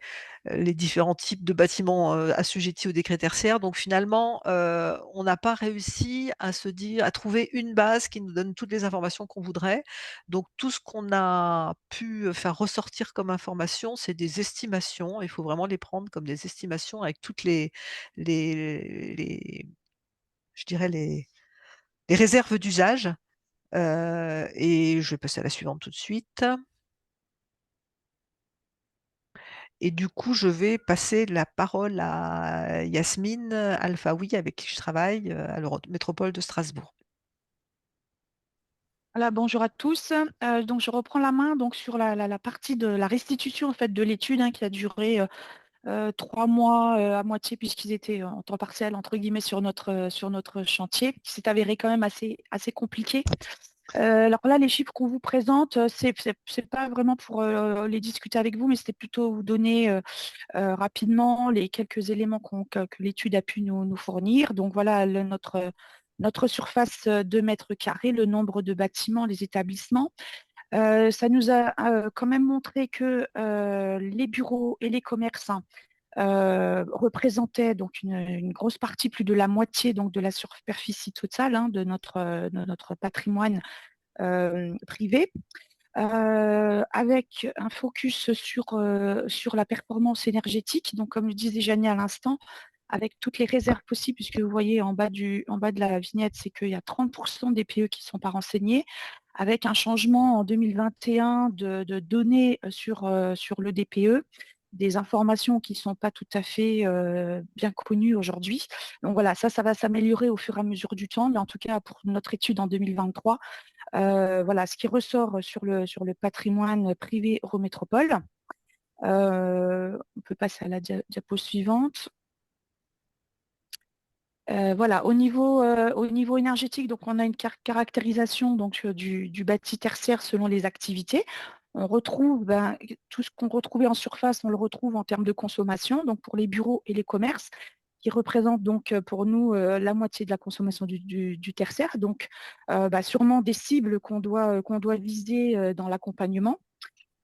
différents types de bâtiments, assujettis au décret tertiaire. Donc finalement, on n'a pas réussi à trouver une base qui nous donne toutes les informations qu'on voudrait. Donc tout ce qu'on a pu, faire ressortir comme information, c'est des estimations. Il faut vraiment les prendre comme des estimations avec toutes les je dirais les réserves d'usage, et je vais passer à la suivante tout de suite. Et du coup, je vais passer la parole à Yasmine Alfaoui avec qui je travaille, à l'Eurométropole de Strasbourg.
Voilà, bonjour à tous. Donc, je reprends la main donc, sur la partie de la restitution en fait, de l'étude qui a duré 3 mois à moitié puisqu'ils étaient en temps partiel entre guillemets sur notre chantier, qui s'est avéré quand même assez compliqué. Alors là, les chiffres qu'on vous présente, c'est pas vraiment pour les discuter avec vous, mais c'était plutôt vous donner rapidement les quelques éléments que l'étude a pu nous fournir. Donc voilà, notre surface de mètres carrés, le nombre de bâtiments, les établissements. Ça nous a quand même montré que les bureaux et les commerces représentaient donc une grosse partie, plus de la moitié donc, de la superficie totale de notre patrimoine privé. Avec un focus sur la performance énergétique. Donc, comme le disait Jeannie à l'instant, avec toutes les réserves possibles, puisque vous voyez en bas de la vignette, c'est qu'il y a 30% des PE qui ne sont pas renseignés, avec un changement en 2021 de données sur le DPE, des informations qui ne sont pas tout à fait bien connues aujourd'hui. Donc voilà, ça va s'améliorer au fur et à mesure du temps, mais en tout cas pour notre étude en 2023, voilà ce qui ressort sur le patrimoine privé Eurométropole. On peut passer à la diapo suivante. Voilà, au niveau énergétique, donc on a une caractérisation donc, du bâti tertiaire selon les activités. On retrouve tout ce qu'on retrouvait en surface, on le retrouve en termes de consommation, donc pour les bureaux et les commerces, qui représentent donc pour nous la moitié de la consommation du tertiaire. Donc, sûrement des cibles qu'on doit viser dans l'accompagnement.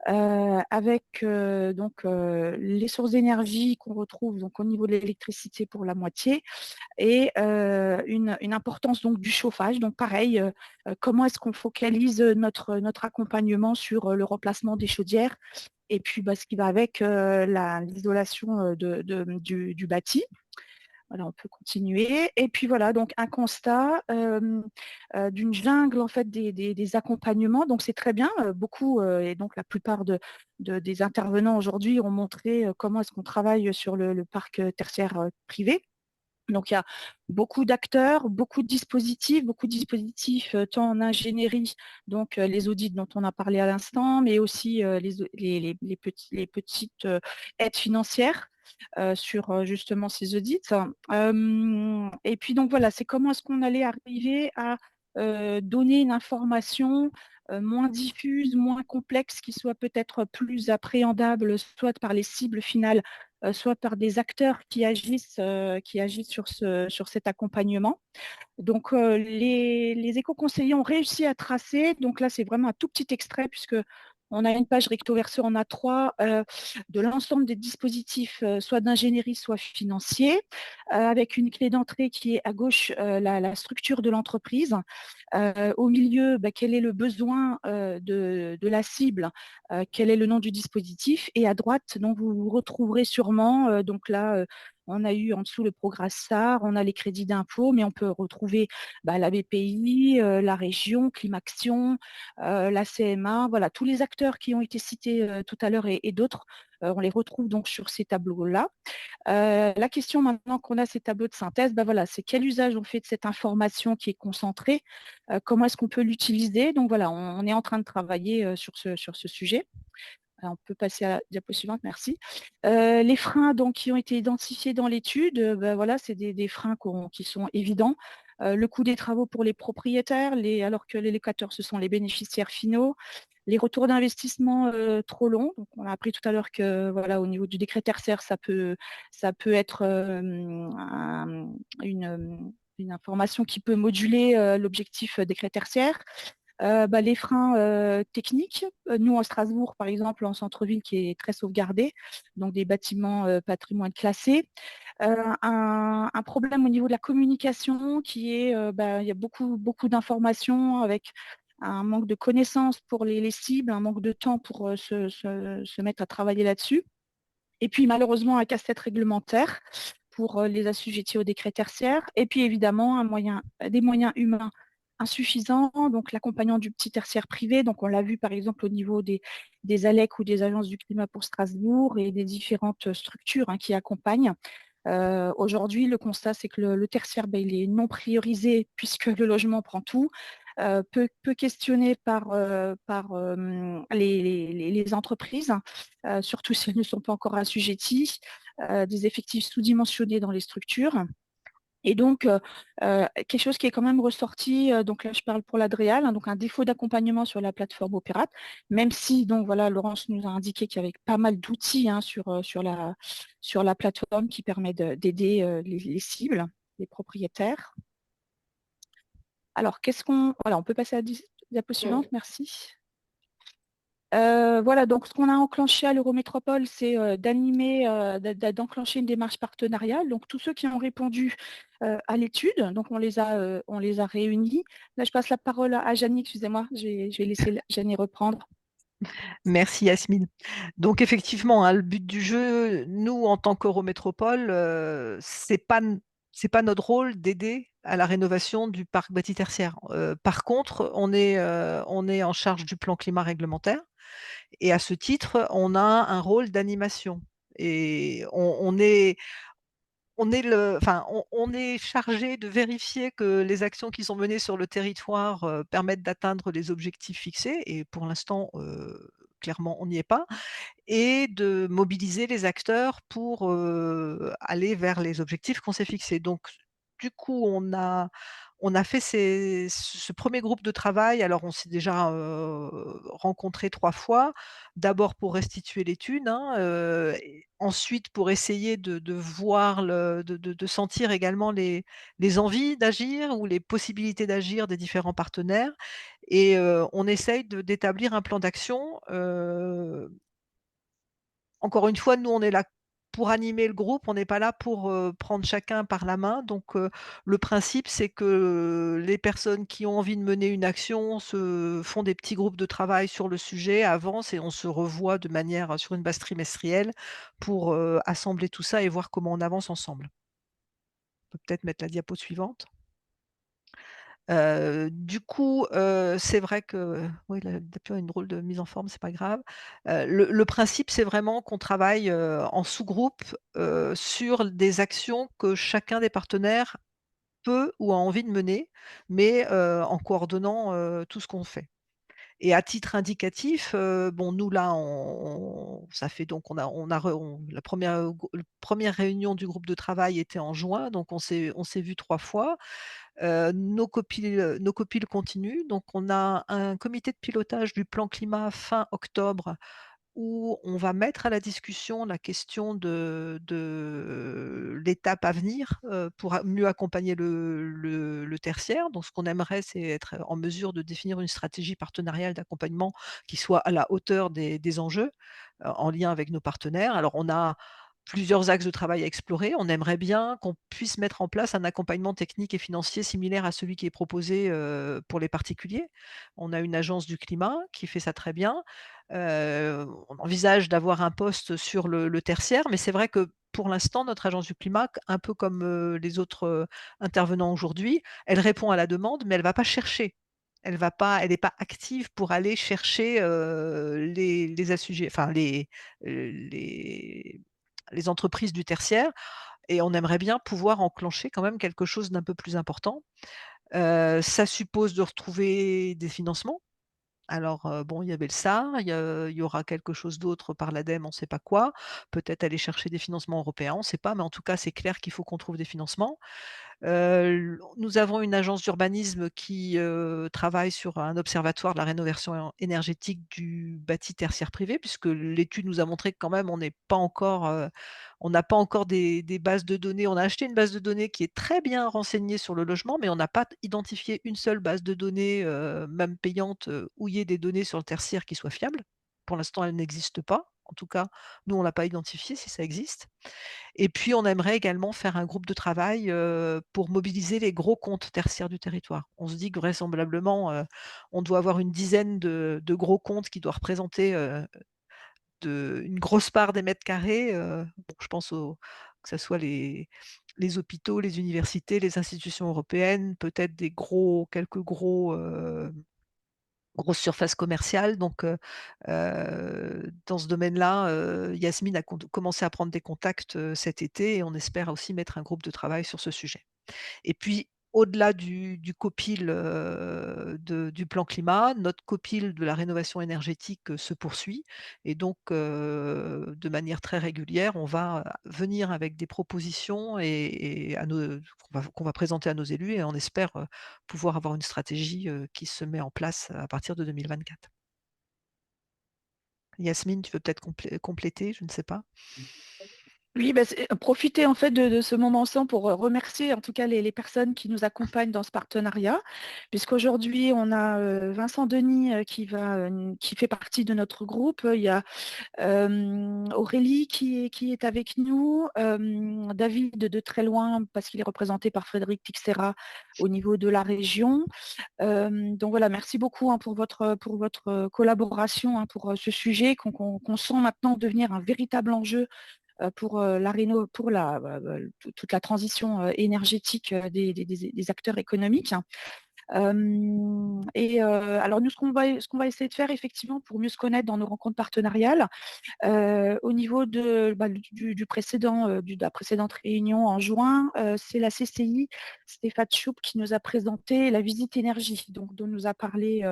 Avec donc les sources d'énergie qu'on retrouve donc au niveau de l'électricité pour la moitié et une importance donc du chauffage. Donc pareil, comment est-ce qu'on focalise notre accompagnement sur le remplacement des chaudières et puis ce qui va avec l'isolation du bâti. Voilà, on peut continuer. Et puis voilà, donc un constat d'une jungle en fait des accompagnements. Donc c'est très bien. Beaucoup et donc la plupart des intervenants aujourd'hui ont montré comment est-ce qu'on travaille sur le parc tertiaire privé. Donc, il y a beaucoup d'acteurs, beaucoup de dispositifs tant en ingénierie, donc les audits dont on a parlé à l'instant, mais aussi les petites aides financières sur justement ces audits. Et puis, donc voilà, c'est comment est-ce qu'on allait arriver à donner une information moins diffuse, moins complexe, qui soit peut-être plus appréhendable, soit par les cibles finales, soit par des acteurs qui agissent sur cet accompagnement. Donc, les éco-conseillers ont réussi à tracer. Donc là, c'est vraiment un tout petit extrait puisque On a une page recto verso en A3 de l'ensemble des dispositifs, soit d'ingénierie, soit financiers, avec une clé d'entrée qui est à gauche la structure de l'entreprise. Au milieu, quel est le besoin de la cible, quel est le nom du dispositif. Et à droite, donc, vous retrouverez sûrement, donc là, on a eu en dessous le programme SAR, on a les crédits d'impôt, mais on peut retrouver la BPI, la région, Climaction, la CMA, voilà, tous les acteurs qui ont été cités tout à l'heure et d'autres, on les retrouve donc sur ces tableaux-là. La question maintenant qu'on a ces tableaux de synthèse, voilà, c'est quel usage on fait de cette information qui est concentrée, comment est-ce qu'on peut l'utiliser. Donc voilà, on est en train de travailler sur ce sujet. Alors, on peut passer à la diapo suivante, merci. Les freins donc, qui ont été identifiés dans l'étude, voilà, c'est des freins qui sont évidents. Le coût des travaux pour les propriétaires, alors que les locataires, ce sont les bénéficiaires finaux. Les retours d'investissement trop longs. Donc, on a appris tout à l'heure que voilà, au niveau du décret tertiaire, ça peut être une information qui peut moduler l'objectif décret tertiaire. Les freins techniques. Nous, en Strasbourg, par exemple, en centre-ville, qui est très sauvegardé, donc des bâtiments patrimoine classés. Un problème au niveau de la communication qui est, il y a beaucoup d'informations avec un manque de connaissances pour les cibles, un manque de temps pour se mettre à travailler là-dessus. Et puis, malheureusement, un casse-tête réglementaire pour les assujettis au décret tertiaire. Et puis, évidemment, des moyens humains insuffisants, donc l'accompagnement du petit tertiaire privé. Donc, on l'a vu, par exemple, au niveau des ALEC ou des agences du climat pour Strasbourg et des différentes structures qui accompagnent. Aujourd'hui, le constat, c'est que le tertiaire, il est non priorisé puisque le logement prend tout. Peu questionné par les entreprises, surtout si elles ne sont pas encore assujetties, des effectifs sous-dimensionnés dans les structures. Et donc, quelque chose qui est quand même ressorti, donc là je parle pour l'Adréal, donc un défaut d'accompagnement sur la plateforme Opérat, même si, donc voilà, Laurence nous a indiqué qu'il y avait pas mal d'outils sur la plateforme qui permet d'aider les cibles, les propriétaires. Alors, voilà, on peut passer à la diapo suivante, merci. Voilà, donc ce qu'on a enclenché à l'Eurométropole, c'est d'enclencher une démarche partenariale. Donc tous ceux qui ont répondu à l'étude, donc on les a réunis. Là, je passe la parole à Janie, excusez-moi, je vais laisser Janie reprendre.
Merci Yasmine. Donc effectivement, le but du jeu, nous en tant qu'Eurométropole, c'est pas notre rôle d'aider à la rénovation du parc bâti tertiaire. Par contre, on est en charge du plan climat réglementaire et à ce titre, on a un rôle d'animation et on est chargé de vérifier que les actions qui sont menées sur le territoire permettent d'atteindre les objectifs fixés et pour l'instant, clairement, on n'y est pas et de mobiliser les acteurs pour aller vers les objectifs qu'on s'est fixés. Donc, du coup, on a fait ce premier groupe de travail. Alors, on s'est déjà rencontrés 3 fois. D'abord pour restituer l'étude, et ensuite pour essayer de voir, de sentir également les envies d'agir ou les possibilités d'agir des différents partenaires et on essaye d'établir un plan d'action. Encore une fois, nous, on est là pour animer le groupe, on n'est pas là pour, prendre chacun par la main. Donc, le principe, c'est que les personnes qui ont envie de mener une action se font des petits groupes de travail sur le sujet, avancent et on se revoit de manière, sur une base trimestrielle pour, assembler tout ça et voir comment on avance ensemble. On peut peut-être mettre la diapo suivante. Du coup, c'est vrai que oui, la diapo a une drôle de mise en forme, c'est pas grave. Le principe, c'est vraiment qu'on travaille, en sous-groupe, sur des actions que chacun des partenaires peut ou a envie de mener, mais, en coordonnant, tout ce qu'on fait. Et à titre indicatif, bon nous là, ça fait donc la première réunion du groupe de travail était en juin, donc on s'est vus 3 fois. Nos copies continuent, donc on a un comité de pilotage du plan climat fin octobre où on va mettre à la discussion la question de l'étape à venir, pour mieux accompagner le tertiaire. Donc ce qu'on aimerait, c'est être en mesure de définir une stratégie partenariale d'accompagnement qui soit à la hauteur des enjeux, en lien avec nos partenaires. Alors on a plusieurs axes de travail à explorer. On aimerait bien qu'on puisse mettre en place un accompagnement technique et financier similaire à celui qui est proposé, pour les particuliers. On a une agence du climat qui fait ça très bien. On envisage d'avoir un poste sur le tertiaire, mais c'est vrai que pour l'instant, notre agence du climat, un peu comme, les autres, intervenants aujourd'hui, elle répond à la demande, mais elle ne va pas chercher. Elle n'est pas active pour aller chercher, les assujettis, enfin les entreprises du tertiaire, et on aimerait bien pouvoir enclencher quand même quelque chose d'un peu plus important. Ça suppose de retrouver des financements. Alors, bon, il y avait le SAR, il y aura quelque chose d'autre par l'ADEME, on ne sait pas quoi. Peut-être aller chercher des financements européens, on ne sait pas, mais en tout cas, c'est clair qu'il faut qu'on trouve des financements. Nous avons une agence d'urbanisme qui, travaille sur un observatoire de la rénovation énergétique du bâti tertiaire privé, puisque l'étude nous a montré que quand même on n'est pas encore, on n'a pas encore des bases de données. On a acheté une base de données qui est très bien renseignée sur le logement, mais on n'a pas identifié une seule base de données, même payante, où il y ait des données sur le tertiaire qui soient fiables. Pour l'instant, elle n'existe pas. En tout cas, nous, on l'a pas identifié si ça existe. Et puis, on aimerait également faire un groupe de travail, pour mobiliser les gros comptes tertiaires du territoire. On se dit que vraisemblablement, on doit avoir une dizaine de gros comptes qui doivent représenter, une grosse part des mètres carrés. Bon, je pense que ça soit les hôpitaux, les universités, les institutions européennes, peut-être quelques grosses surfaces commerciales. Donc, dans ce domaine-là, Yasmine a commencé à prendre des contacts, cet été, et on espère aussi mettre un groupe de travail sur ce sujet. Et puis, au-delà du COPIL, du plan climat, notre COPIL de la rénovation énergétique, se poursuit, et donc, de manière très régulière, on va venir avec des propositions et qu'on va présenter à nos élus, et on espère, pouvoir avoir une stratégie, qui se met en place à partir de 2024. Yasmine, tu veux peut-être compléter? Je ne sais pas.
Oui, bah, profiter en fait de ce moment ensemble pour remercier en tout cas les personnes qui nous accompagnent dans ce partenariat, puisqu'aujourd'hui on a Vincent Denis qui fait partie de notre groupe. Il y a Aurélie qui est avec nous, David de très loin parce qu'il est représenté par Frédéric Tixera au niveau de la région. Donc voilà, merci beaucoup, hein, pour votre collaboration, hein, pour ce sujet qu'on sent maintenant devenir un véritable enjeu pour toute la transition énergétique des acteurs économiques. Alors nous, ce qu'on va essayer de faire effectivement pour mieux se connaître dans nos rencontres partenariales, au niveau de la précédente réunion en juin, c'est la CCI, Stéphane Choup, qui nous a présenté la visite énergie, donc dont nous a parlé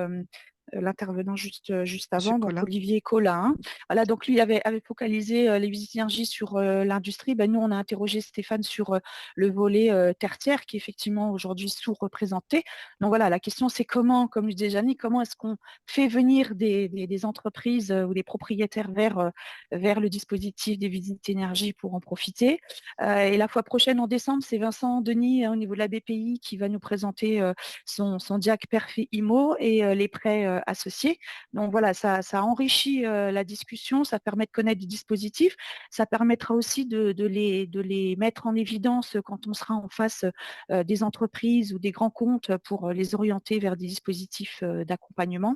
l'intervenant juste
Monsieur
avant, donc
Collin.
Olivier Collin. Voilà, donc lui avait focalisé les visites énergie sur l'industrie. Ben, nous, on a interrogé Stéphane sur le volet tertiaire, qui est effectivement aujourd'hui sous-représenté. Donc voilà, la question c'est comment, comme je disais Janie, comment est-ce qu'on fait venir des entreprises ou des propriétaires vers le dispositif des visites énergie pour en profiter. Et la fois prochaine, en décembre, c'est Vincent Denis, au niveau de la BPI, qui va nous présenter son DIAC Perfet IMO et les prêts associés. Donc voilà, ça enrichit la discussion, ça permet de connaître des dispositifs, ça permettra aussi de les mettre en évidence quand on sera en face des entreprises ou des grands comptes pour les orienter vers des dispositifs d'accompagnement.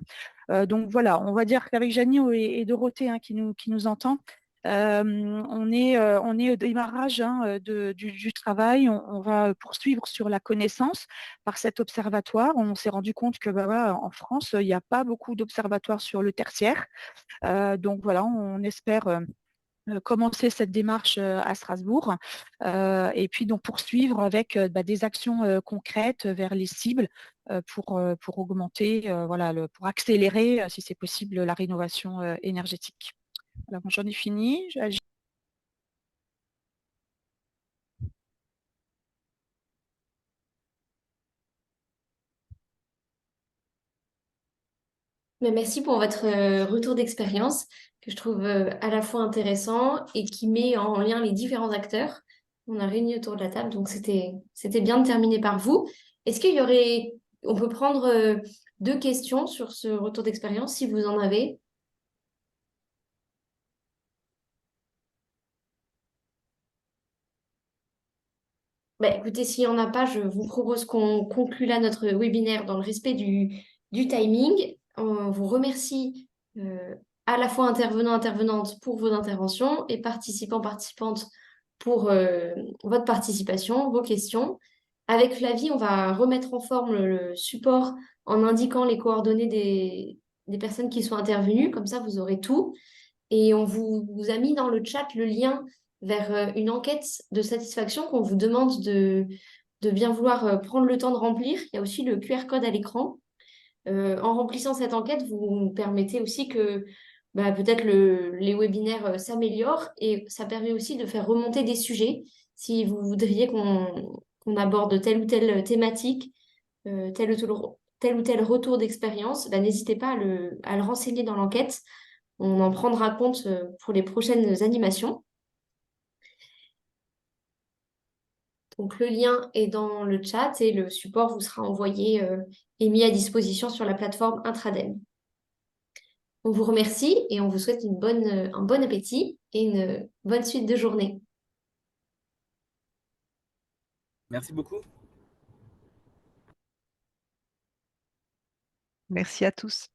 Donc voilà, on va dire qu'avec Janie et Dorothée, hein, qui nous entend, on est au démarrage, hein, du travail. On va poursuivre sur la connaissance par cet observatoire. On s'est rendu compte que voilà, en France, il n'y a pas beaucoup d'observatoires sur le tertiaire. Donc voilà, on espère commencer cette démarche à Strasbourg, et puis donc poursuivre avec des actions concrètes vers les cibles pour augmenter, voilà, pour accélérer, si c'est possible, la rénovation énergétique. Voilà, bon, j'en ai fini.
Mais merci pour votre retour d'expérience que je trouve à la fois intéressant et qui met en lien les différents acteurs. On a réuni autour de la table, donc c'était bien de terminer par vous. Est-ce qu'il y aurait, on peut prendre 2 questions sur ce retour d'expérience si vous en avez? Bah, écoutez, s'il n'y en a pas, je vous propose qu'on conclue là notre webinaire dans le respect du timing. On vous remercie à la fois intervenants, intervenantes pour vos interventions et participants, participantes pour votre participation, vos questions. Avec Flavie, on va remettre en forme le support en indiquant les coordonnées des personnes qui sont intervenues. Comme ça, vous aurez tout. Et on vous a mis dans le chat le lien vers une enquête de satisfaction qu'on vous demande de bien vouloir prendre le temps de remplir. Il y a aussi le QR code à l'écran. En remplissant cette enquête, vous permettez aussi que bah, peut-être les webinaires s'améliorent et ça permet aussi de faire remonter des sujets. Si vous voudriez qu'on aborde telle ou telle thématique, tel ou tel retour d'expérience, bah, n'hésitez pas à le renseigner dans l'enquête. On en prendra compte pour les prochaines animations. Donc le lien est dans le chat et le support vous sera envoyé et mis à disposition sur la plateforme Intradem. On vous remercie et on vous souhaite un bon appétit et une bonne suite de journée.
Merci beaucoup.
Merci à tous.